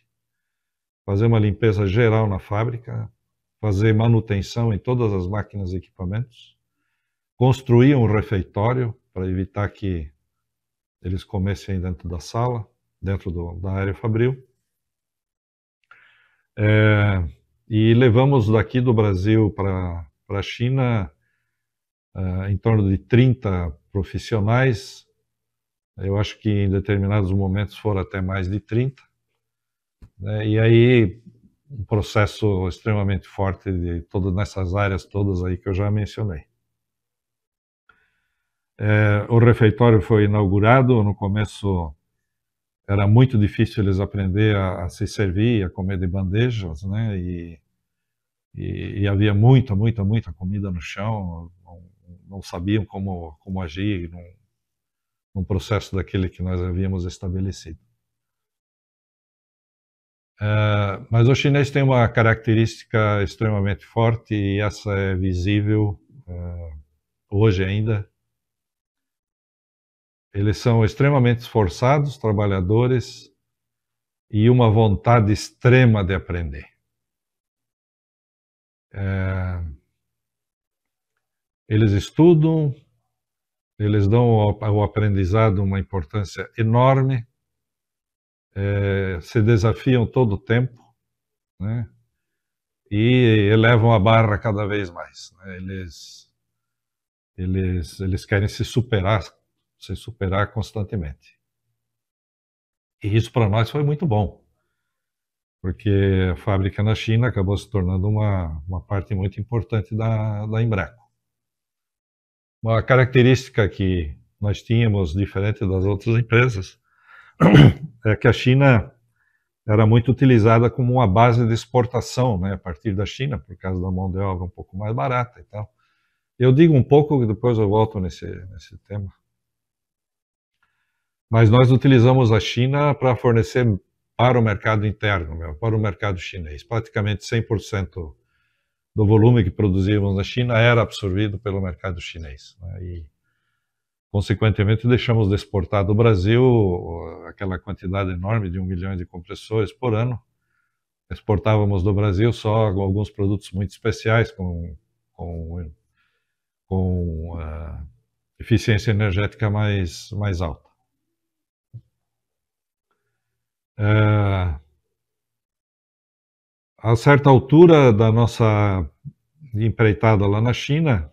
fazer uma limpeza geral na fábrica, fazer manutenção em todas as máquinas e equipamentos, construir um refeitório para evitar que eles comessem dentro da sala, dentro da área fabril. E levamos daqui do Brasil para a China em torno de 30 profissionais. Eu acho que em determinados momentos foram até mais de 30. Né? E aí um processo extremamente forte de todas nessas áreas todas aí que eu já mencionei. O refeitório foi inaugurado. No começo era muito difícil eles aprender a se servir, a comer de bandejas, né? E havia muita comida no chão. Não sabiam como agir num processo daquele que nós havíamos estabelecido. Mas o chinês tem uma característica extremamente forte e essa é visível hoje ainda. Eles são extremamente esforçados, trabalhadores e uma vontade extrema de aprender. Eles estudam, eles dão ao aprendizado uma importância enorme, se desafiam todo o tempo, né? E elevam a barra cada vez mais, né? Eles querem se superar constantemente. E isso para nós foi muito bom, porque a fábrica na China acabou se tornando uma parte muito importante da Embraco. Uma característica que nós tínhamos, diferente das outras empresas, é que a China era muito utilizada como uma base de exportação, né, a partir da China, por causa da mão de obra um pouco mais barata e tal. Eu digo um pouco, depois eu volto nesse tema. Mas nós utilizamos a China para fornecer para o mercado interno, para o mercado chinês. Praticamente 100% do volume que produzíamos na China era absorvido pelo mercado chinês, né? E, consequentemente, deixamos de exportar do Brasil aquela quantidade enorme de 1 milhão de compressores por ano. Exportávamos do Brasil só alguns produtos muito especiais, com eficiência energética mais alta. A certa altura da nossa empreitada lá na China,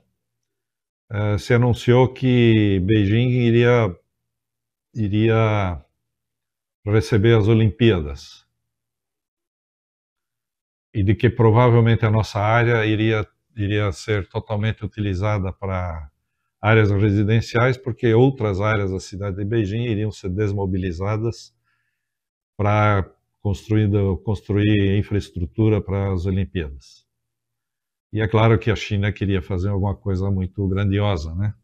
se anunciou que Beijing iria receber as Olimpíadas e de que provavelmente a nossa área iria ser totalmente utilizada para áreas residenciais, porque outras áreas da cidade de Beijing iriam ser desmobilizadas para construir infraestrutura para as Olimpíadas. E é claro que a China queria fazer alguma coisa muito grandiosa, né?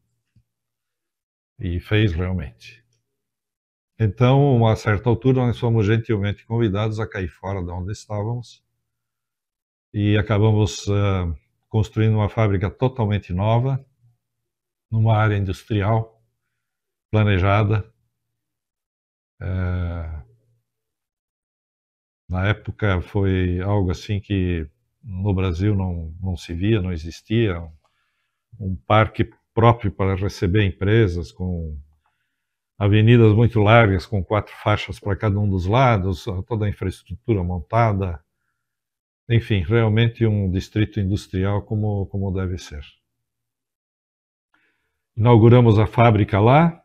E fez realmente. Então, a certa altura, nós fomos gentilmente convidados a cair fora de onde estávamos e acabamos construindo uma fábrica totalmente nova, numa área industrial, planejada. Na época foi algo assim que no Brasil não se via, não existia. Um parque próprio para receber empresas, com avenidas muito largas, com 4 faixas para cada um dos lados, toda a infraestrutura montada. Enfim, realmente um distrito industrial como deve ser. Inauguramos a fábrica lá,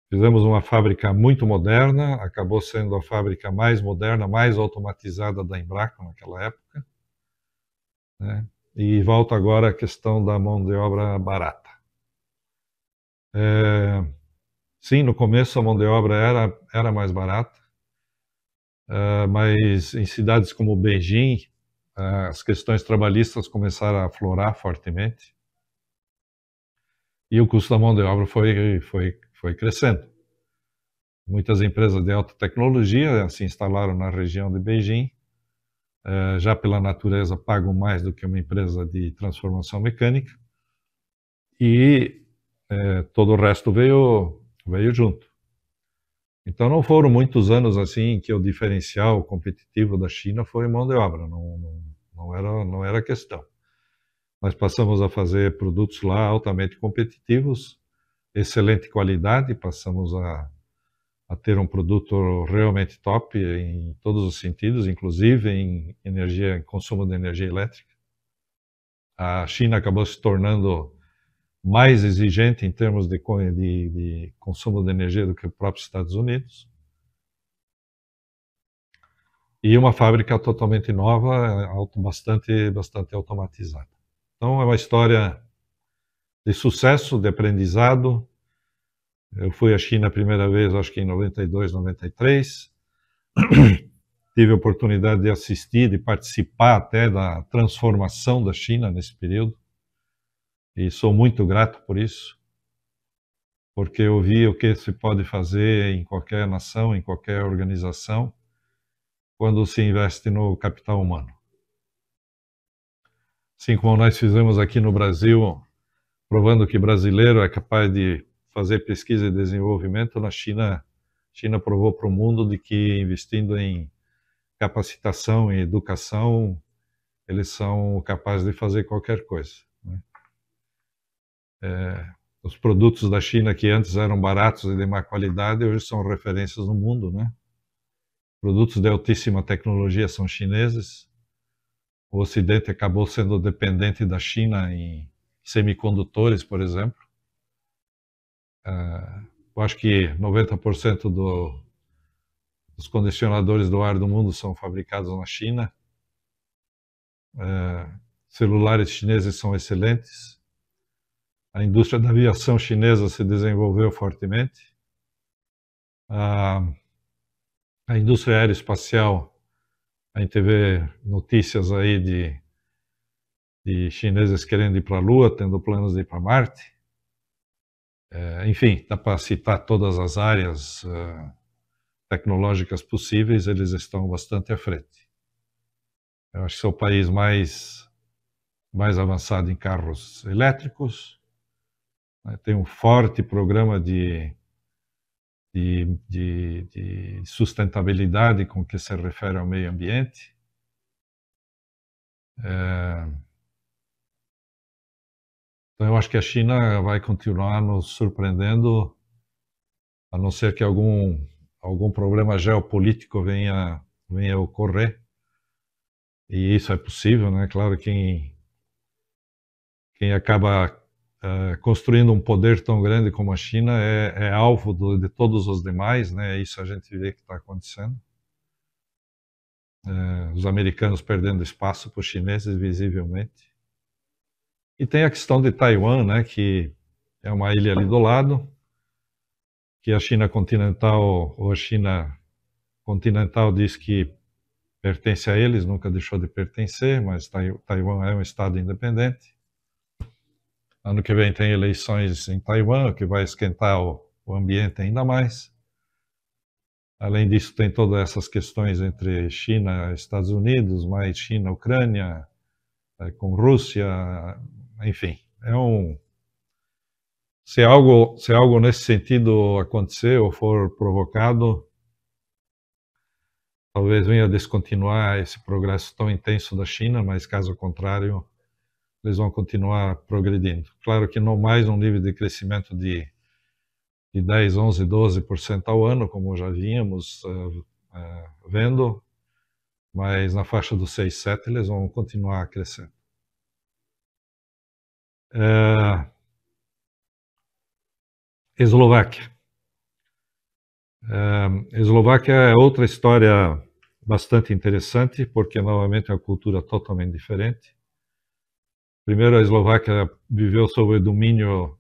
fizemos uma fábrica muito moderna, acabou sendo a fábrica mais moderna, mais automatizada da Embraco naquela época, né? E volta agora a questão da mão de obra barata. Sim, no começo a mão de obra era mais barata, mas em cidades como Beijing, as questões trabalhistas começaram a aflorar fortemente e o custo da mão de obra foi crescendo. Muitas empresas de alta tecnologia se instalaram na região de Beijing, já pela natureza pagam mais do que uma empresa de transformação mecânica, e todo o resto veio junto. Então não foram muitos anos assim que o diferencial competitivo da China foi mão de obra, não era questão. Nós passamos a fazer produtos lá altamente competitivos, excelente qualidade, passamos a ter um produto realmente top em todos os sentidos, inclusive em consumo de energia elétrica. A China acabou se tornando mais exigente em termos de consumo de energia do que os próprios Estados Unidos. E uma fábrica totalmente nova, bastante automatizada. Então é uma história de sucesso, de aprendizado. Eu fui à China a primeira vez, acho que em 92, 93. Tive a oportunidade de assistir, de participar até da transformação da China nesse período. E sou muito grato por isso, porque eu vi o que se pode fazer em qualquer nação, em qualquer organização, quando se investe no capital humano. Assim como nós fizemos aqui no Brasil, provando que brasileiro é capaz de fazer pesquisa e desenvolvimento, na China, a China provou para o mundo de que investindo em capacitação e educação, eles são capazes de fazer qualquer coisa, né? Os produtos da China que antes eram baratos e de má qualidade, hoje são referências no mundo, né? Produtos de altíssima tecnologia são chineses. O Ocidente acabou sendo dependente da China em semicondutores, por exemplo. Eu acho que 90% dos condicionadores do ar do mundo são fabricados na China. Celulares chineses são excelentes. A indústria da aviação chinesa se desenvolveu fortemente. A indústria aeroespacial, a gente vê notícias aí de chineses querendo ir para a Lua, tendo planos de ir para Marte. Enfim, dá para citar todas as áreas tecnológicas possíveis, eles estão bastante à frente. Eu acho que são o país mais avançado em carros elétricos, né? Tem um forte programa de sustentabilidade com que se refere ao meio ambiente. Então, eu acho que a China vai continuar nos surpreendendo, a não ser que algum problema geopolítico venha ocorrer. E isso é possível, né? Claro, quem acaba construindo um poder tão grande como a China é alvo de todos os demais, né? Isso a gente vê que está acontecendo. Os americanos perdendo espaço para os chineses, visivelmente. E tem a questão de Taiwan, né? Que é uma ilha ali do lado, que a China continental, ou a China continental diz que pertence a eles, nunca deixou de pertencer, mas Taiwan é um estado independente. Ano que vem tem eleições em Taiwan, que vai esquentar o ambiente ainda mais. Além disso, tem todas essas questões entre China e Estados Unidos, mais China, Ucrânia, com Rússia, enfim. Se algo nesse sentido acontecer ou for provocado, talvez venha descontinuar esse progresso tão intenso da China, mas caso contrário, eles vão continuar progredindo. Claro que não mais um nível de crescimento de 10, 11, 12% ao ano, como já vínhamos vendo, mas na faixa dos 6, 7 eles vão continuar crescendo. Eslováquia. Eslováquia é outra história bastante interessante, porque novamente é uma cultura totalmente diferente. Primeiro, a Eslováquia viveu sob o domínio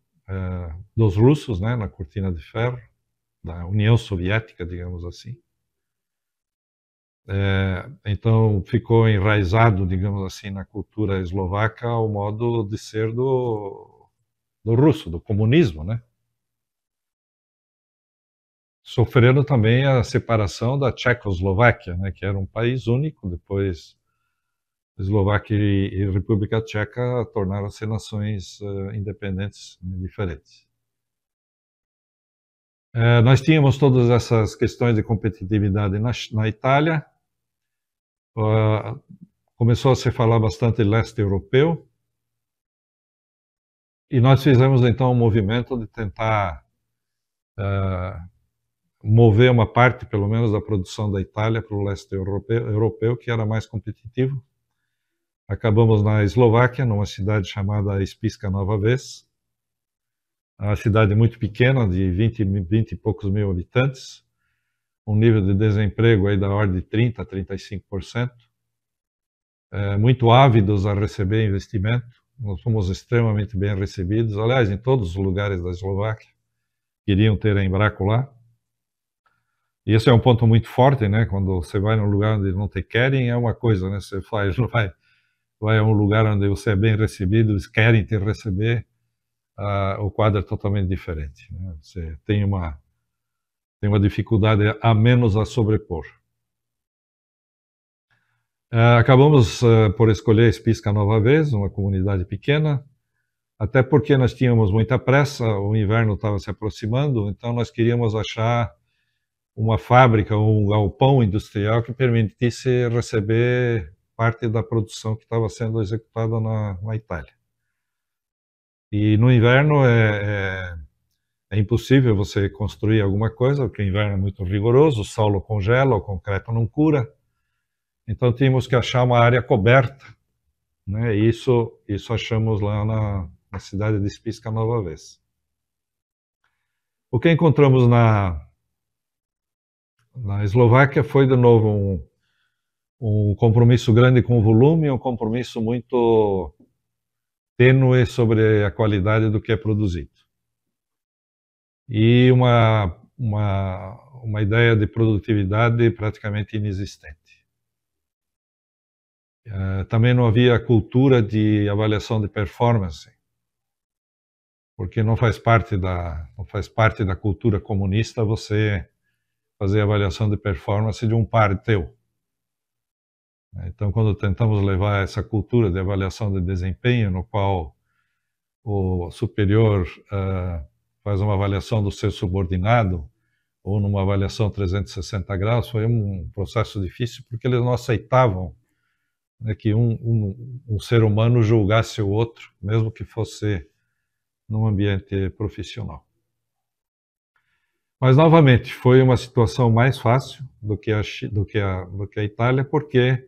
dos russos, né, na cortina de ferro, da União Soviética, digamos assim. Então ficou enraizado, digamos assim, na cultura eslovaca o modo de ser do russo, do comunismo, né? Sofreram também a separação da Tchecoslováquia, né, que era um país único. Depois, Eslováquia e República Tcheca tornaram-se nações independentes, né, diferentes. Nós tínhamos todas essas questões de competitividade na Itália. Começou a se falar bastante leste europeu. E nós fizemos então um movimento de tentar mover uma parte, pelo menos, da produção da Itália para o leste europeu, que era mais competitivo. Acabamos na Eslováquia, numa cidade chamada Spišská Nova Ves, uma cidade muito pequena, de 20 e poucos mil habitantes, um nível de desemprego aí da ordem de 30% a 35%, muito ávidos a receber investimento. Nós fomos extremamente bem recebidos, aliás, em todos os lugares da Eslováquia, queriam ter a Embraco lá. E esse é um ponto muito forte, né? Quando você vai num lugar onde não te querem, é uma coisa, né? Você vai a um lugar onde você é bem recebido, eles querem te receber, o quadro é totalmente diferente, né? Você tem uma dificuldade a menos a sobrepor. Acabamos por escolher Spišská Nova Ves, uma comunidade pequena, até porque nós tínhamos muita pressa, o inverno estava se aproximando, então nós queríamos achar uma fábrica, um galpão industrial que permitisse receber parte da produção que estava sendo executada na Itália. E no inverno é impossível você construir alguma coisa, porque o inverno é muito rigoroso, o solo congela, o concreto não cura. Então tínhamos que achar uma área coberta, né? E isso achamos lá na cidade de Spišská Nova Ves. O que encontramos na Eslováquia foi, de novo, um compromisso grande com o volume, um compromisso muito tênue sobre a qualidade do que é produzido. E uma ideia de produtividade praticamente inexistente. Também não havia cultura de avaliação de performance, porque não faz parte da cultura comunista você fazer avaliação de performance de um par teu. Então, quando tentamos levar essa cultura de avaliação de desempenho, no qual o superior faz uma avaliação do seu subordinado, ou numa avaliação 360 graus, foi um processo difícil, porque eles não aceitavam, né, que um ser humano julgasse o outro, mesmo que fosse num ambiente profissional. Mas, novamente, foi uma situação mais fácil do que a Itália, porque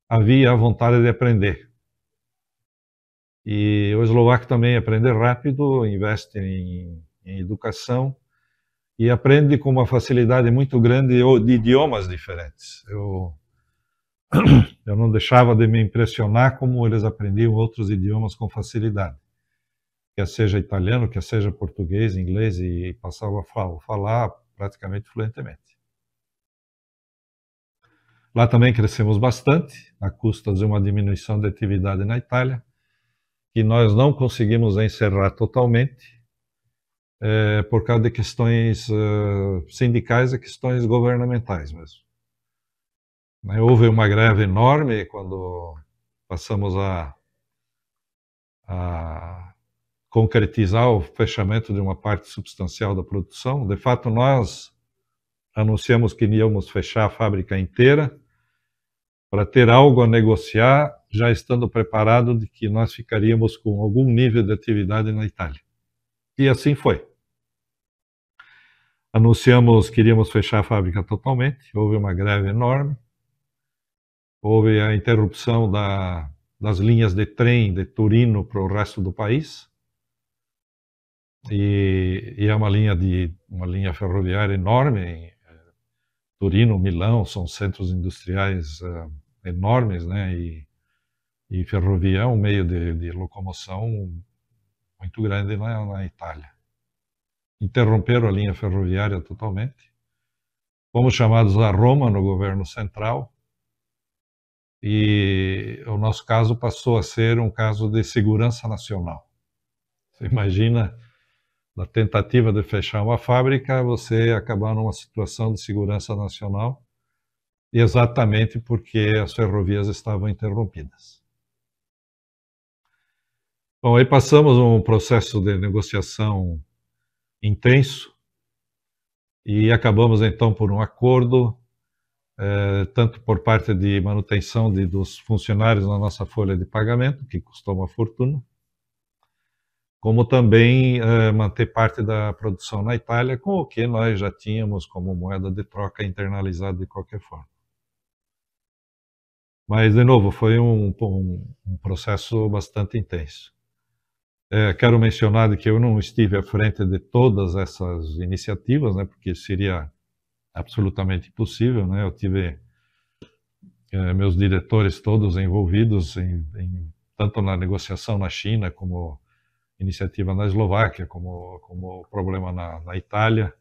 havia a vontade de aprender. E o eslovaco também aprende rápido, investe em educação e aprende com uma facilidade muito grande de idiomas diferentes. Eu não deixava de me impressionar como eles aprendiam outros idiomas com facilidade. Quer seja italiano, quer seja português, inglês, e passava a falar praticamente fluentemente. Lá também crescemos bastante, a custa de uma diminuição de atividade na Itália, que nós não conseguimos encerrar totalmente, por causa de questões sindicais e questões governamentais mesmo. Houve uma greve enorme quando passamos a concretizar o fechamento de uma parte substancial da produção. De fato, nós anunciamos que íamos fechar a fábrica inteira para ter algo a negociar, já estando preparado de que nós ficaríamos com algum nível de atividade na Itália. E assim foi. Anunciamos que iríamos fechar a fábrica totalmente, houve uma greve enorme, houve a interrupção das linhas de trem de Turino para o resto do país, e é uma linha ferroviária enorme. Turino, Milão são centros industriais enormes, né? E ferrovia é um meio de locomoção muito grande na Itália. Interromperam a linha ferroviária totalmente. Fomos chamados a Roma, no governo central, e o nosso caso passou a ser um caso de segurança nacional. Você imagina, na tentativa de fechar uma fábrica, você acabar numa situação de segurança nacional, exatamente porque as ferrovias estavam interrompidas. Bom, aí passamos um processo de negociação intenso e acabamos então por um acordo, tanto por parte de manutenção dos funcionários na nossa folha de pagamento, que custou uma fortuna, como também manter parte da produção na Itália, com o que nós já tínhamos como moeda de troca internalizada de qualquer forma. Mas, de novo, foi um processo bastante intenso. Quero mencionar que eu não estive à frente de todas essas iniciativas, né, porque seria absolutamente impossível, né? Eu tive meus diretores todos envolvidos tanto na negociação na China, como iniciativa na Eslováquia, como problema na Itália.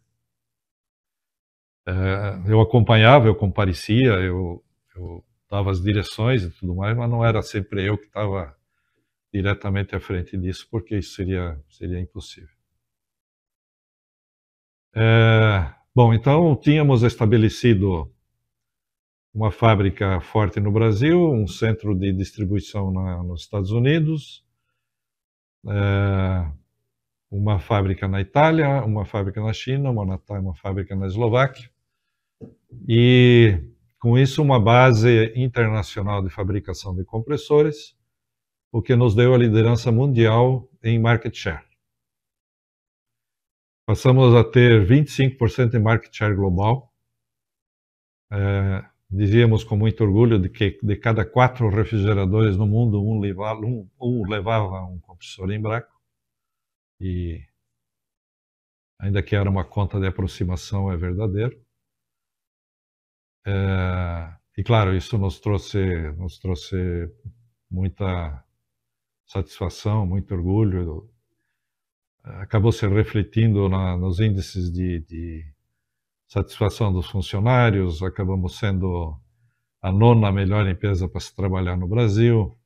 Eu acompanhava, eu comparecia, eu dava as direções e tudo mais, mas não era sempre eu que estava diretamente à frente disso, porque isso seria impossível. Bom, então tínhamos estabelecido uma fábrica forte no Brasil, um centro de distribuição nos Estados Unidos, uma fábrica na Itália, uma fábrica na China, uma fábrica na Eslováquia, e com isso uma base internacional de fabricação de compressores, o que nos deu a liderança mundial em market share. Passamos a ter 25% de market share global. Dizíamos com muito orgulho de que de cada 4 refrigeradores no mundo, um levava um compressor Embraco. E ainda que era uma conta de aproximação, é verdadeiro. E claro, isso nos trouxe muita satisfação, muito orgulho. Acabou se refletindo nos índices de satisfação dos funcionários, acabamos sendo a 9ª melhor empresa para se trabalhar no Brasil.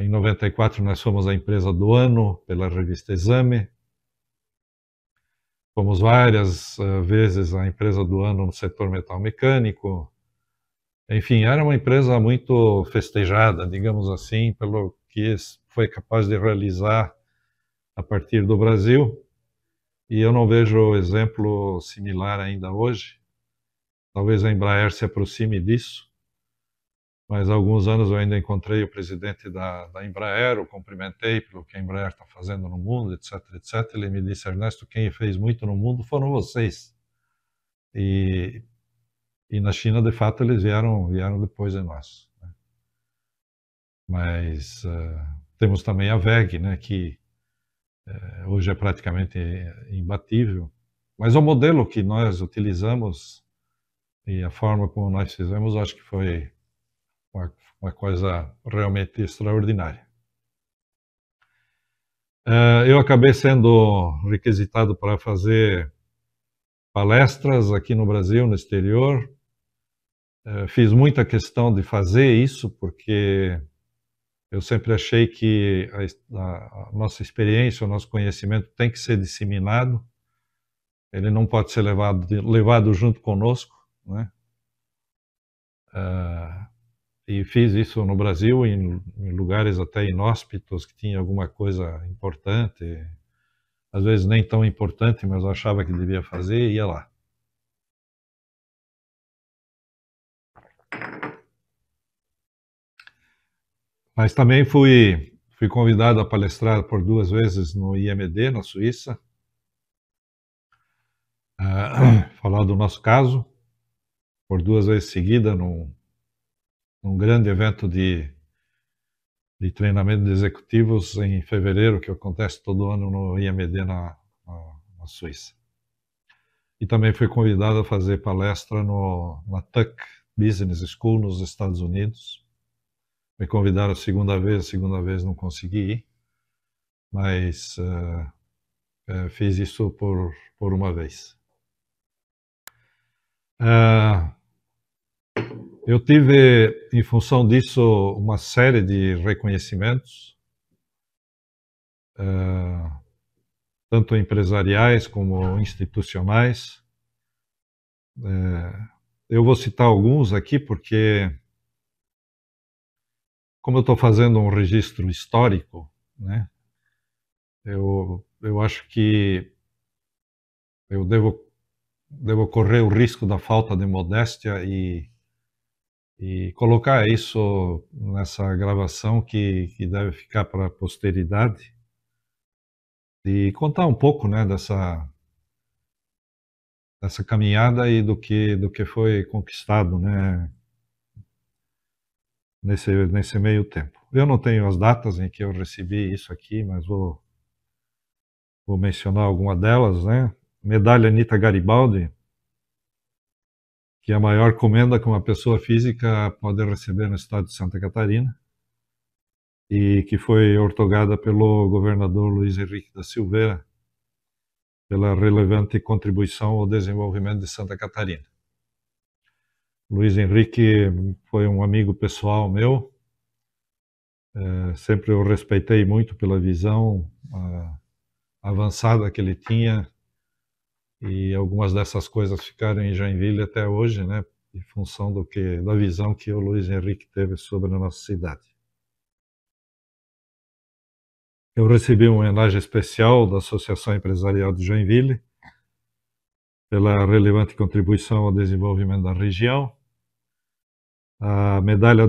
Em 94 nós fomos a empresa do ano pela revista Exame. Fomos várias vezes a empresa do ano no setor metal mecânico. Enfim, era uma empresa muito festejada, digamos assim, pelo que foi capaz de realizar a partir do Brasil. E eu não vejo exemplo similar ainda hoje. Talvez a Embraer se aproxime disso, mas há alguns anos eu ainda encontrei o presidente da Embraer, o cumprimentei pelo que a Embraer está fazendo no mundo, etc, etc. Ele me disse: Ernesto, quem fez muito no mundo foram vocês. E na China, de fato, eles vieram depois de nós. Né? Mas temos também a WEG, né, que hoje é praticamente imbatível. Mas o modelo que nós utilizamos e a forma como nós fizemos, acho que foi uma coisa realmente extraordinária. Eu acabei sendo requisitado para fazer palestras aqui no Brasil, no exterior. Fiz muita questão de fazer isso, porque eu sempre achei que a nossa experiência, o nosso conhecimento tem que ser disseminado. Ele não pode ser levado junto conosco, né? E fiz isso no Brasil, em lugares até inóspitos, que tinha alguma coisa importante, às vezes nem tão importante, mas eu achava que devia fazer e ia lá. Mas também fui convidado a palestrar por 2 vezes no IMD, na Suíça, falar do nosso caso, por 2 vezes seguidas, num grande evento de treinamento de executivos em fevereiro, que acontece todo ano no IMD na Suíça. E também fui convidado a fazer palestra na Tuck Business School nos Estados Unidos. Me convidaram a segunda vez não consegui ir, mas fiz isso por uma vez. Eu tive, em função disso, uma série de reconhecimentos, tanto empresariais como institucionais. Eu vou citar alguns aqui porque, como eu estou fazendo um registro histórico, né, eu acho que eu devo correr o risco da falta de modéstia e colocar isso nessa gravação que deve ficar para a posteridade e contar um pouco, né, dessa caminhada e do que foi conquistado, né, nesse meio tempo. Eu não tenho as datas em que eu recebi isso aqui, mas vou mencionar alguma delas, né? Medalha Anita Garibaldi, que é a maior comenda que uma pessoa física pode receber no estado de Santa Catarina e que foi outorgada pelo governador Luiz Henrique da Silveira pela relevante contribuição ao desenvolvimento de Santa Catarina. Luiz Henrique foi um amigo pessoal meu, sempre eu respeitei muito pela visão avançada que ele tinha, e algumas dessas coisas ficaram em Joinville até hoje, né, em função da visão que o Luiz Henrique teve sobre a nossa cidade. Eu recebi uma homenagem especial da Associação Empresarial de Joinville pela relevante contribuição ao desenvolvimento da região. A medalha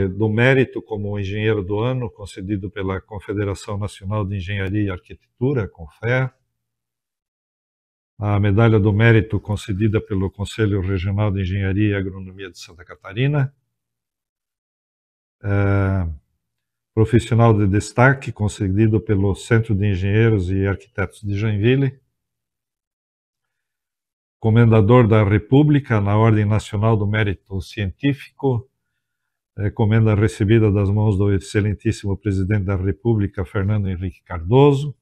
do mérito como engenheiro do ano, concedido pela Confederação Nacional de Engenharia e Arquitetura, CONFEA. A medalha do mérito concedida pelo Conselho Regional de Engenharia e Agronomia de Santa Catarina. Profissional de destaque, concedido pelo Centro de Engenheiros e Arquitetos de Joinville. Comendador da República na Ordem Nacional do Mérito Científico, comenda recebida das mãos do excelentíssimo presidente da República, Fernando Henrique Cardoso.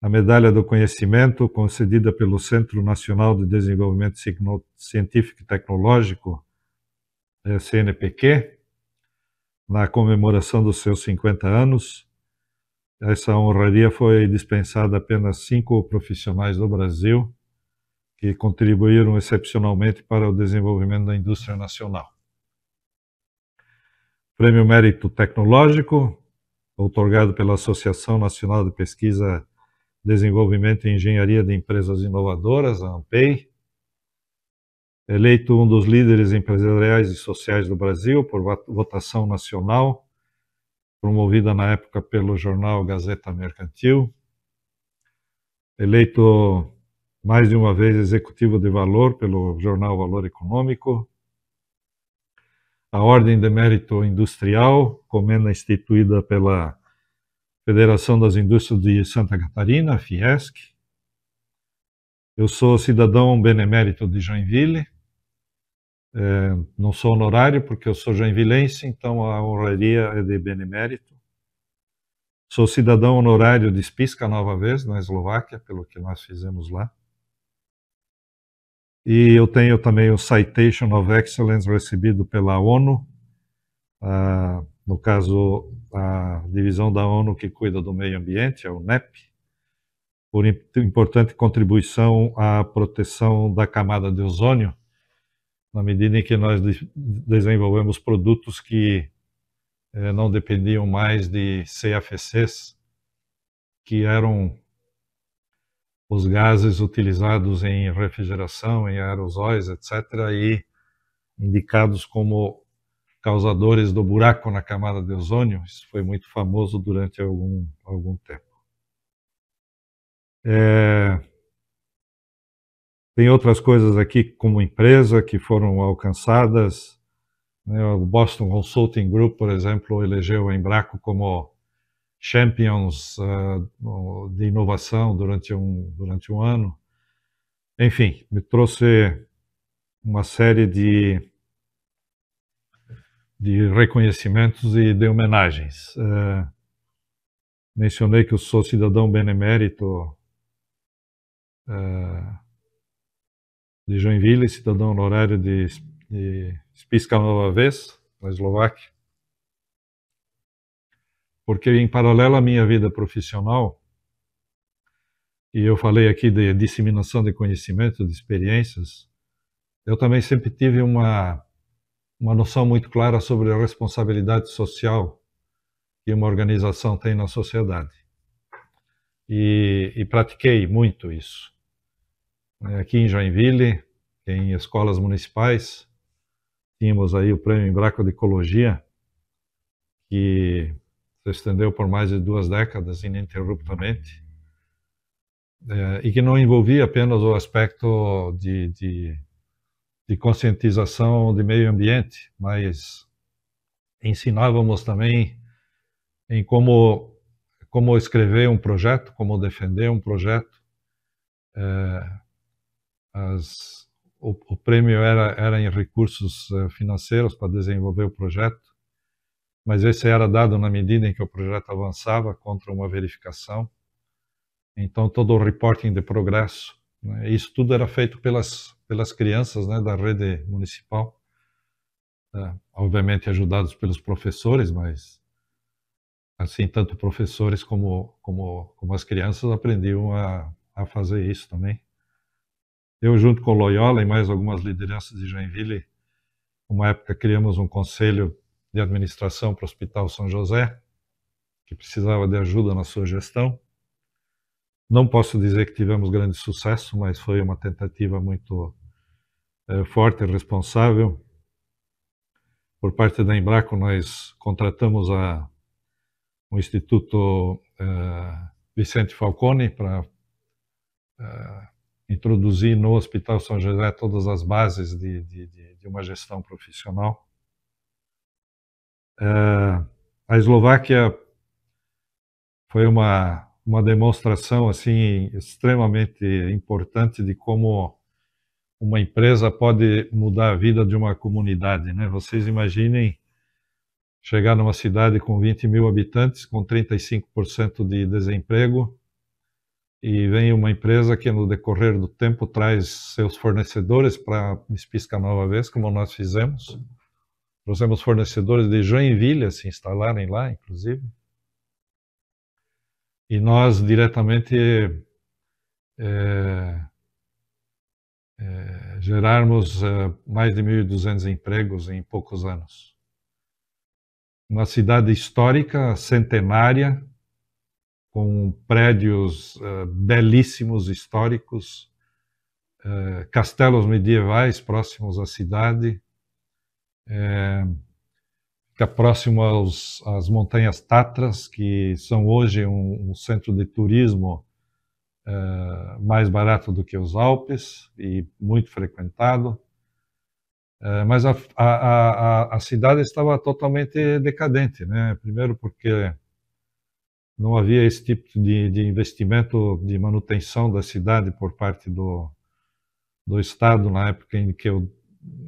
A Medalha do Conhecimento, concedida pelo Centro Nacional de Desenvolvimento Científico e Tecnológico, CNPq, na comemoração dos seus 50 anos. Essa honraria foi dispensada a apenas 5 profissionais do Brasil que contribuíram excepcionalmente para o desenvolvimento da indústria nacional. Prêmio Mérito Tecnológico, outorgado pela Associação Nacional de Pesquisa, Desenvolvimento e Engenharia de Empresas Inovadoras, a ANPEI. Eleito um dos líderes empresariais e sociais do Brasil por votação nacional, promovida na época pelo jornal Gazeta Mercantil. Eleito mais de uma vez executivo de valor pelo jornal Valor Econômico. A Ordem de Mérito Industrial, comenda instituída pela Federação das Indústrias de Santa Catarina, Fiesc. Eu sou cidadão benemérito de Joinville. Não sou honorário porque eu sou joinvilense, então a honraria é de benemérito. Sou cidadão honorário de Spišská Nova Ves, na Eslováquia, pelo que nós fizemos lá. E eu tenho também o Citation of Excellence recebido pela ONU, no caso, a divisão da ONU que cuida do meio ambiente, a UNEP, por importante contribuição à proteção da camada de ozônio, na medida em que nós desenvolvemos produtos que não dependiam mais de CFCs, que eram os gases utilizados em refrigeração, em aerosóis, etc., e indicados como causadores do buraco na camada de ozônio. Isso foi muito famoso durante algum tempo. Tem outras coisas aqui como empresa que foram alcançadas. O Boston Consulting Group, por exemplo, elegeu a Embraco como Champions de inovação durante um ano. Enfim, me trouxe uma série de reconhecimentos e de homenagens. Mencionei que eu sou cidadão benemérito de Joinville, cidadão honorário de Spišská Nova Ves, na Eslováquia, porque em paralelo à minha vida profissional, e eu falei aqui de disseminação de conhecimento, de experiências, eu também sempre tive uma noção muito clara sobre a responsabilidade social que uma organização tem na sociedade. E pratiquei muito isso. Aqui em Joinville, em escolas municipais, tínhamos aí o Prêmio Embraco de Ecologia, que se estendeu por mais de 2 décadas ininterruptamente, e que não envolvia apenas o aspecto de conscientização de meio ambiente, mas ensinávamos também em como escrever um projeto, como defender um projeto. O prêmio era em recursos financeiros para desenvolver o projeto, mas esse era dado na medida em que o projeto avançava contra uma verificação. Então, todo o reporting de progresso, né, isso tudo era feito pelas crianças, né, da rede municipal, obviamente ajudados pelos professores, mas assim, tanto professores como as crianças aprendiam a fazer isso também. Eu, junto com o Loyola e mais algumas lideranças de Joinville, uma época criamos um conselho de administração para o Hospital São José, que precisava de ajuda na sua gestão. Não posso dizer que tivemos grande sucesso, mas foi uma tentativa muito forte e responsável. Por parte da Embraco, nós contratamos o Instituto Vicente Falcone para introduzir no Hospital São José todas as bases de uma gestão profissional. A Eslováquia foi uma demonstração assim extremamente importante de como uma empresa pode mudar a vida de uma comunidade, né? Vocês imaginem chegar numa cidade com 20 mil habitantes, com 35% de desemprego, e vem uma empresa que no decorrer do tempo traz seus fornecedores para Pisca Nova Vez, como nós fizemos. Trouxemos fornecedores de Joinville a se instalarem lá, inclusive. E nós diretamente gerarmos mais de 1.200 empregos em poucos anos. Uma cidade histórica, centenária, com prédios belíssimos, históricos, castelos medievais próximos à cidade, fica próximo às montanhas Tatras, que são hoje um centro de turismo mais barato do que os Alpes e muito frequentado. Mas a cidade estava totalmente decadente, né? Primeiro porque não havia esse tipo de investimento de manutenção da cidade por parte do Estado na época em que eu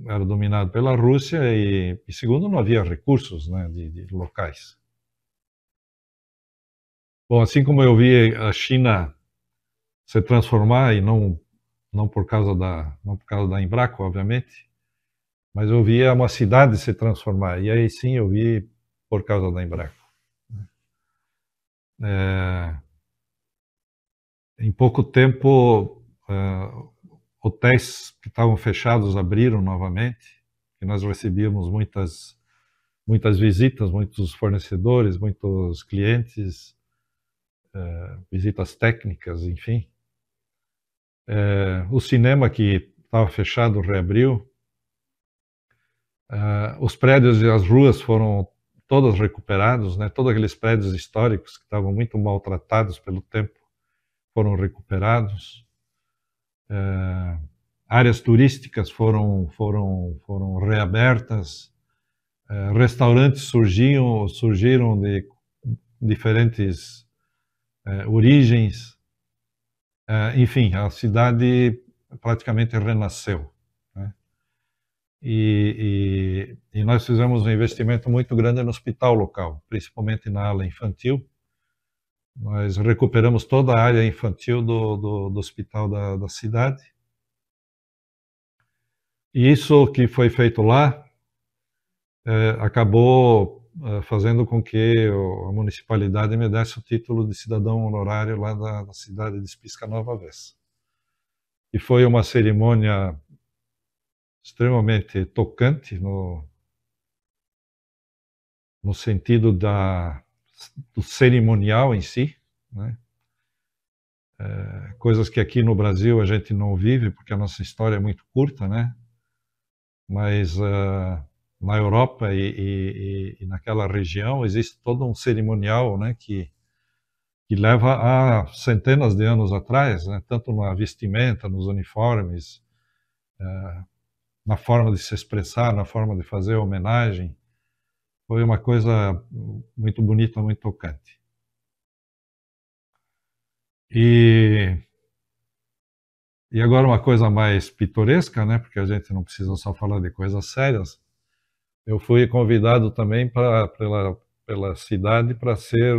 era dominado pela Rússia e segundo, não havia recursos, né, de locais. Bom, assim como eu vi a China se transformar, e não por causa da Embraco, obviamente, mas eu via uma cidade se transformar, e aí sim eu vi por causa da Embraco. Em pouco tempo, hotéis que estavam fechados abriram novamente, e nós recebíamos muitas visitas, muitos fornecedores, muitos clientes, visitas técnicas, enfim. O cinema que estava fechado reabriu. Os prédios e as ruas foram todos recuperados, né? Todos aqueles prédios históricos que estavam muito maltratados pelo tempo foram recuperados. Áreas turísticas foram reabertas. Restaurantes surgiram de diferentes origens. Enfim, a cidade praticamente renasceu, né? E nós fizemos um investimento muito grande no hospital local, principalmente na ala infantil. Nós recuperamos toda a área infantil do hospital da cidade. E isso que foi feito lá acabou fazendo com que a municipalidade me desse o título de cidadão honorário lá da cidade de Pisca Nova Vez. E foi uma cerimônia extremamente tocante no sentido do cerimonial em si, né? Coisas que aqui no Brasil a gente não vive, porque a nossa história é muito curta, né? Mas na Europa e naquela região existe todo um cerimonial, né, que leva a centenas de anos atrás, né, tanto na vestimenta, nos uniformes, na forma de se expressar, na forma de fazer a homenagem. Foi uma coisa muito bonita, muito tocante. E agora uma coisa mais pitoresca, né, porque a gente não precisa só falar de coisas sérias. Eu fui convidado também pela cidade para ser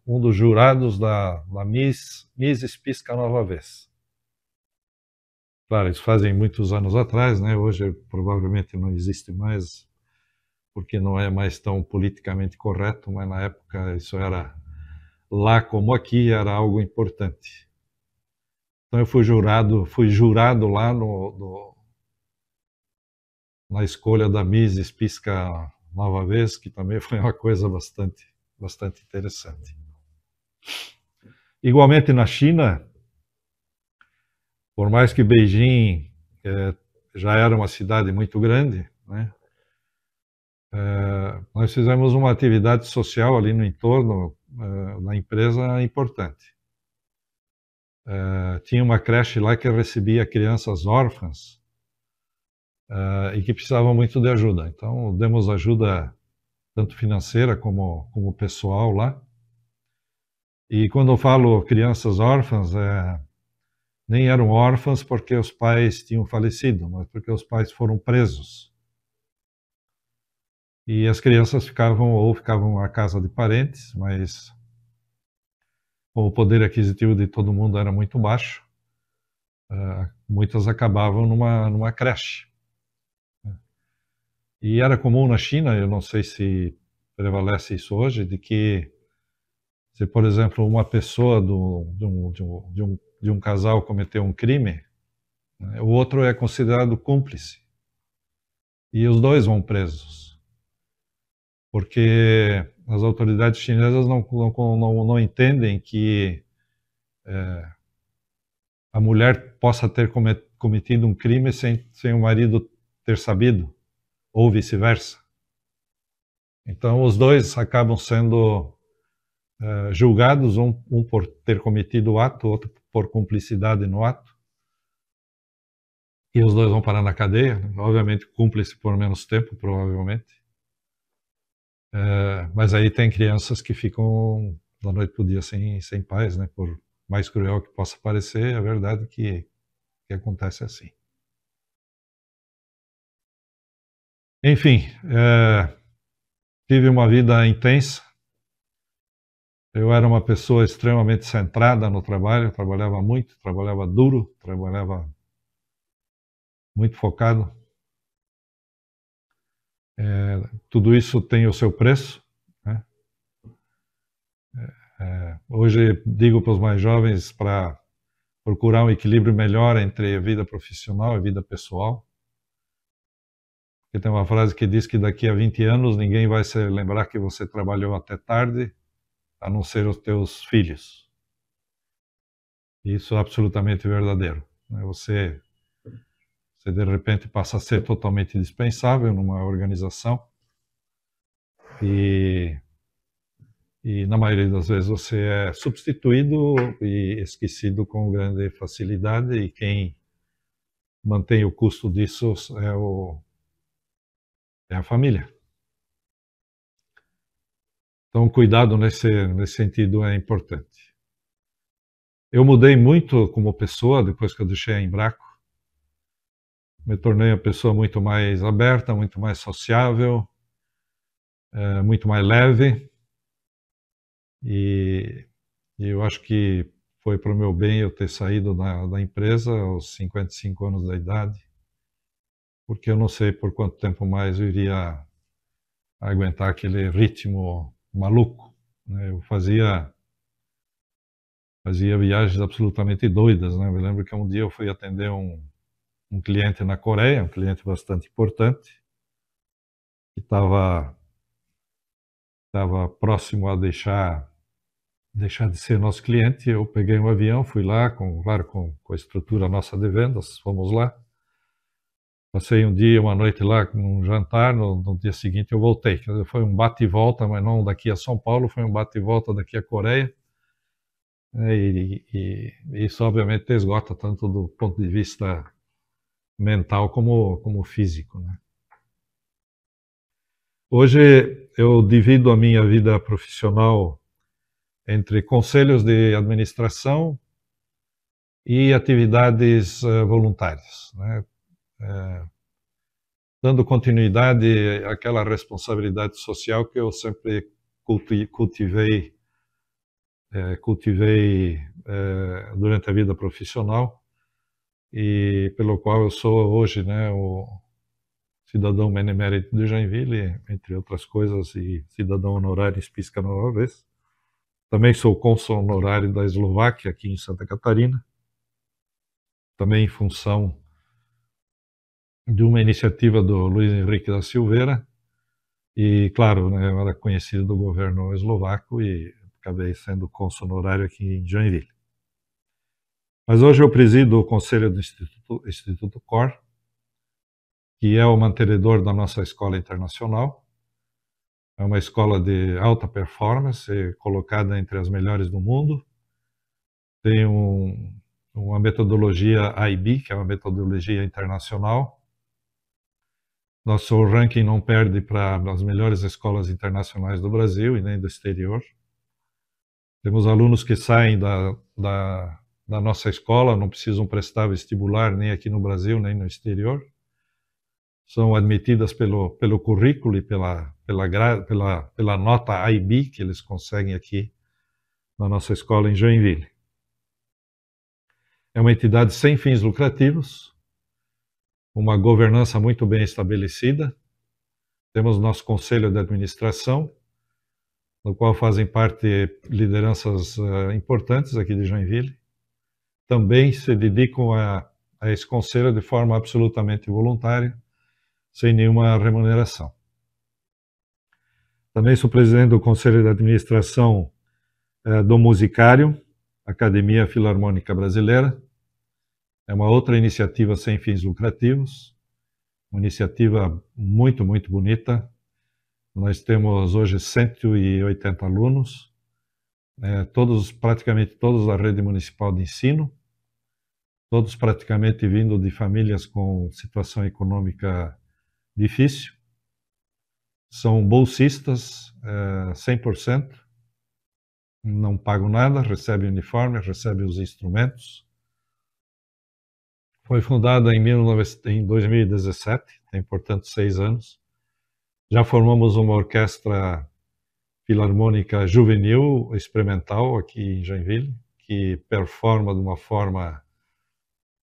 um dos jurados da Miss Pisca Nova Vez. Claro, isso fazem muitos anos atrás, né? Hoje provavelmente não existe mais, porque não é mais tão politicamente correto, mas na época isso era, lá como aqui, era algo importante. Então eu fui jurado lá na escolha da Miss Pisca Nova Vez, que também foi uma coisa bastante interessante. Igualmente na China, por mais que Beijing já era uma cidade muito grande, né, nós fizemos uma atividade social ali no entorno da empresa importante. Tinha uma creche lá que recebia crianças órfãs e que precisavam muito de ajuda. Então, demos ajuda tanto financeira como pessoal lá. E quando eu falo crianças órfãs, nem eram órfãs porque os pais tinham falecido, mas porque os pais foram presos. E as crianças ficavam à casa de parentes, mas como o poder aquisitivo de todo mundo era muito baixo, muitas acabavam numa creche. E era comum na China, eu não sei se prevalece isso hoje, de que se, por exemplo, uma pessoa de um casal cometeu um crime, né, o outro é considerado cúmplice. E os dois vão presos. Porque as autoridades chinesas não entendem que a mulher possa ter cometido um crime sem o marido ter sabido, ou vice-versa. Então, os dois acabam sendo julgados, um por ter cometido o ato, outro por cumplicidade no ato. E os dois vão parar na cadeia, obviamente cúmplice por menos tempo, provavelmente. Mas aí tem crianças que ficam da noite para o dia sem pais, né? Por mais cruel que possa parecer, é verdade que acontece assim. Enfim, tive uma vida intensa. Eu era uma pessoa extremamente centrada no trabalho, trabalhava muito, trabalhava duro, trabalhava muito focado. Tudo isso tem o seu preço, né? Hoje digo para os mais jovens para procurar um equilíbrio melhor entre a vida profissional e a vida pessoal. Porque tem uma frase que diz que daqui a 20 anos ninguém vai se lembrar que você trabalhou até tarde, a não ser os teus filhos. Isso é absolutamente verdadeiro. Você de repente passa a ser totalmente dispensável numa organização e na maioria das vezes você é substituído e esquecido com grande facilidade, e quem mantém o custo disso é a família. Então, cuidado nesse sentido é importante. Eu mudei muito como pessoa depois que eu deixei a Embraco. Me tornei uma pessoa muito mais aberta, muito mais sociável, muito mais leve. E eu acho que foi para o meu bem eu ter saído da empresa aos 55 anos da idade, porque eu não sei por quanto tempo mais eu iria aguentar aquele ritmo maluco, né? Eu fazia viagens absolutamente doidas, né? Eu me lembro que um dia eu fui atender um cliente na Coreia, um cliente bastante importante, que estava próximo a deixar de ser nosso cliente. Eu peguei um avião, fui lá, com a estrutura nossa de vendas, fomos lá. Passei um dia, uma noite lá, num jantar, no dia seguinte eu voltei. Foi um bate e volta, mas não daqui a São Paulo, foi um bate e volta daqui a Coreia. E isso obviamente esgota tanto do ponto de vista mental como físico, né? Hoje eu divido a minha vida profissional entre conselhos de administração e atividades voluntárias, né? Dando continuidade àquela responsabilidade social que eu sempre cultivei durante a vida profissional, e pelo qual eu sou hoje, né, o cidadão benemérito de Joinville, entre outras coisas, e cidadão honorário em Spišská Nová Ves. Também sou cônsul honorário da Eslováquia, aqui em Santa Catarina, também em função de uma iniciativa do Luiz Henrique da Silveira, e claro, né, eu era conhecido do governo eslovaco e acabei sendo cônsul honorário aqui em Joinville. Mas hoje eu presido o conselho do Instituto COR, que é o mantenedor da nossa escola internacional. É uma escola de alta performance, colocada entre as melhores do mundo. Tem uma metodologia IB, que é uma metodologia internacional. Nosso ranking não perde para as melhores escolas internacionais do Brasil e nem do exterior. Temos alunos que saem da nossa escola, não precisam prestar vestibular nem aqui no Brasil, nem no exterior. São admitidas pelo currículo e pela nota IB que eles conseguem aqui na nossa escola em Joinville. É uma entidade sem fins lucrativos, uma governança muito bem estabelecida. Temos nosso conselho de administração, no qual fazem parte lideranças importantes aqui de Joinville. Também se dedicam a esse conselho de forma absolutamente voluntária, sem nenhuma remuneração. Também sou presidente do conselho de administração do Musicário, Academia Filarmônica Brasileira. É uma outra iniciativa sem fins lucrativos, uma iniciativa muito, muito bonita. Nós temos hoje 180 alunos, praticamente todos da rede municipal de ensino, todos praticamente vindo de famílias com situação econômica difícil. São bolsistas 100%, não pagam nada, recebem uniforme, recebem os instrumentos. Foi fundada em 2017, tem portanto 6 anos. Já formamos uma orquestra filarmônica juvenil experimental aqui em Joinville, que performa de uma forma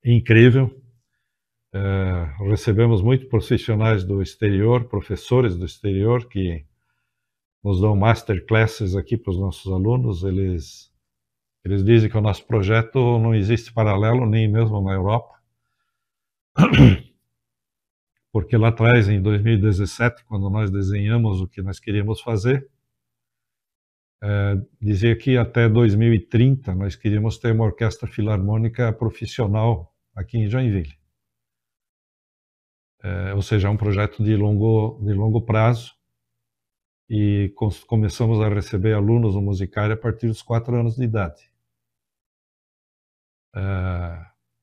incrível. Recebemos muitos profissionais do exterior, professores do exterior, que nos dão masterclasses aqui para os nossos alunos. Eles dizem que o nosso projeto não existe paralelo, nem mesmo na Europa. Porque lá atrás, em 2017, quando nós desenhamos o que nós queríamos fazer, dizia que até 2030 nós queríamos ter uma orquestra filarmônica profissional aqui em Joinville. Ou seja, é um projeto de longo prazo, e começamos a receber alunos no Musicário a partir dos 4 anos de idade.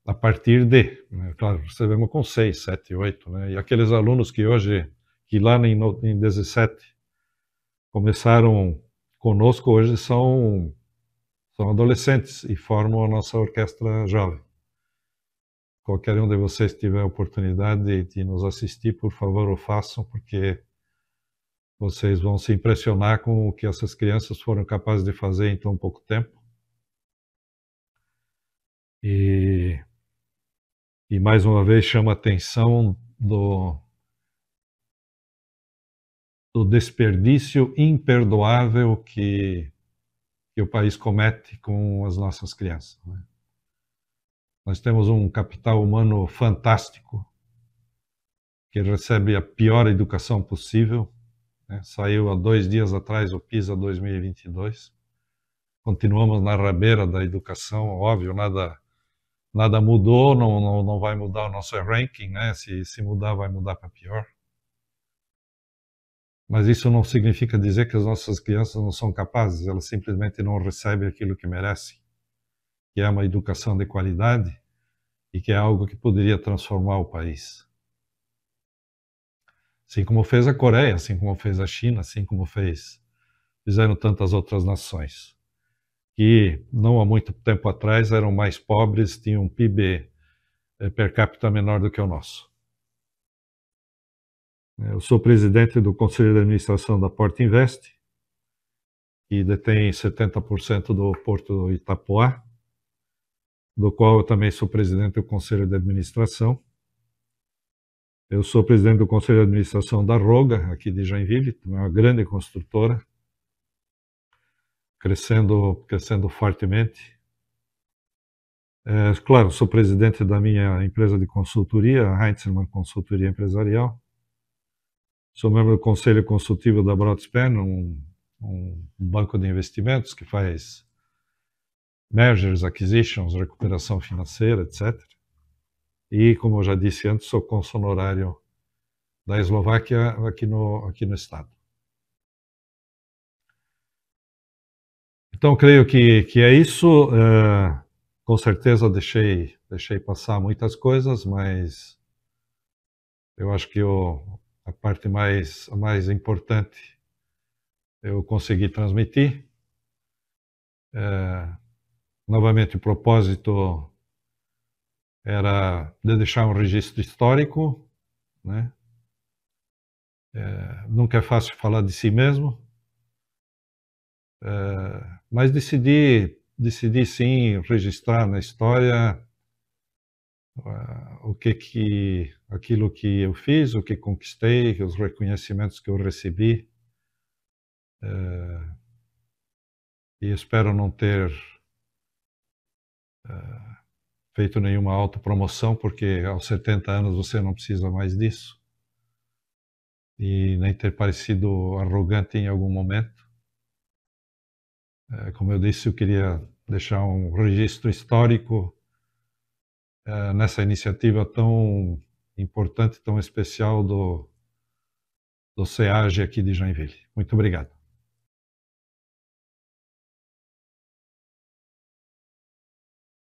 A partir de, né, claro, recebemos com 6, 7, 8, né, e aqueles alunos que lá em 17 começaram conosco, hoje são adolescentes e formam a nossa orquestra jovem. Qualquer um de vocês tiver a oportunidade de nos assistir, por favor, o façam, porque vocês vão se impressionar com o que essas crianças foram capazes de fazer em tão pouco tempo. E mais uma vez chama a atenção do desperdício imperdoável que o país comete com as nossas crianças, né? Nós temos um capital humano fantástico, que recebe a pior educação possível, né? Saiu há 2 dias atrás o PISA 2022. Continuamos na rabeira da educação, óbvio, nada mudou, não vai mudar o nosso ranking, né? Se mudar, vai mudar para pior. Mas isso não significa dizer que as nossas crianças não são capazes, elas simplesmente não recebem aquilo que merecem, que é uma educação de qualidade e que é algo que poderia transformar o país. Assim como fez a Coreia, assim como fez a China, assim como fizeram tantas outras nações, que não há muito tempo atrás eram mais pobres, tinham um PIB per capita menor do que o nosso. Eu sou presidente do Conselho de Administração da Porta Invest, que detém 70% do Porto Itapoá, do qual eu também sou presidente do Conselho de Administração. Eu sou presidente do Conselho de Administração da Roga, aqui de Joinville, uma grande construtora, crescendo fortemente. Claro, sou presidente da minha empresa de consultoria, a Heinzelmann Consultoria Empresarial. Sou membro do Conselho Consultivo da Broadspan, um banco de investimentos que faz mergers, acquisitions, recuperação financeira, etc. E, como eu já disse antes, sou cônsul honorário da Eslováquia aqui no estado. Então, creio que é isso. Com certeza deixei passar muitas coisas, mas eu acho que a parte mais importante eu consegui transmitir. Novamente, o propósito era de deixar um registro histórico, né? Nunca é fácil falar de si mesmo, mas decidi sim registrar na história aquilo que eu fiz, o que conquistei, os reconhecimentos que eu recebi, e espero não ter feito nenhuma autopromoção, porque aos 70 anos você não precisa mais disso, e nem ter parecido arrogante em algum momento. Como eu disse, eu queria deixar um registro histórico nessa iniciativa tão importante, tão especial do SEAGE aqui de Joinville. Muito obrigado.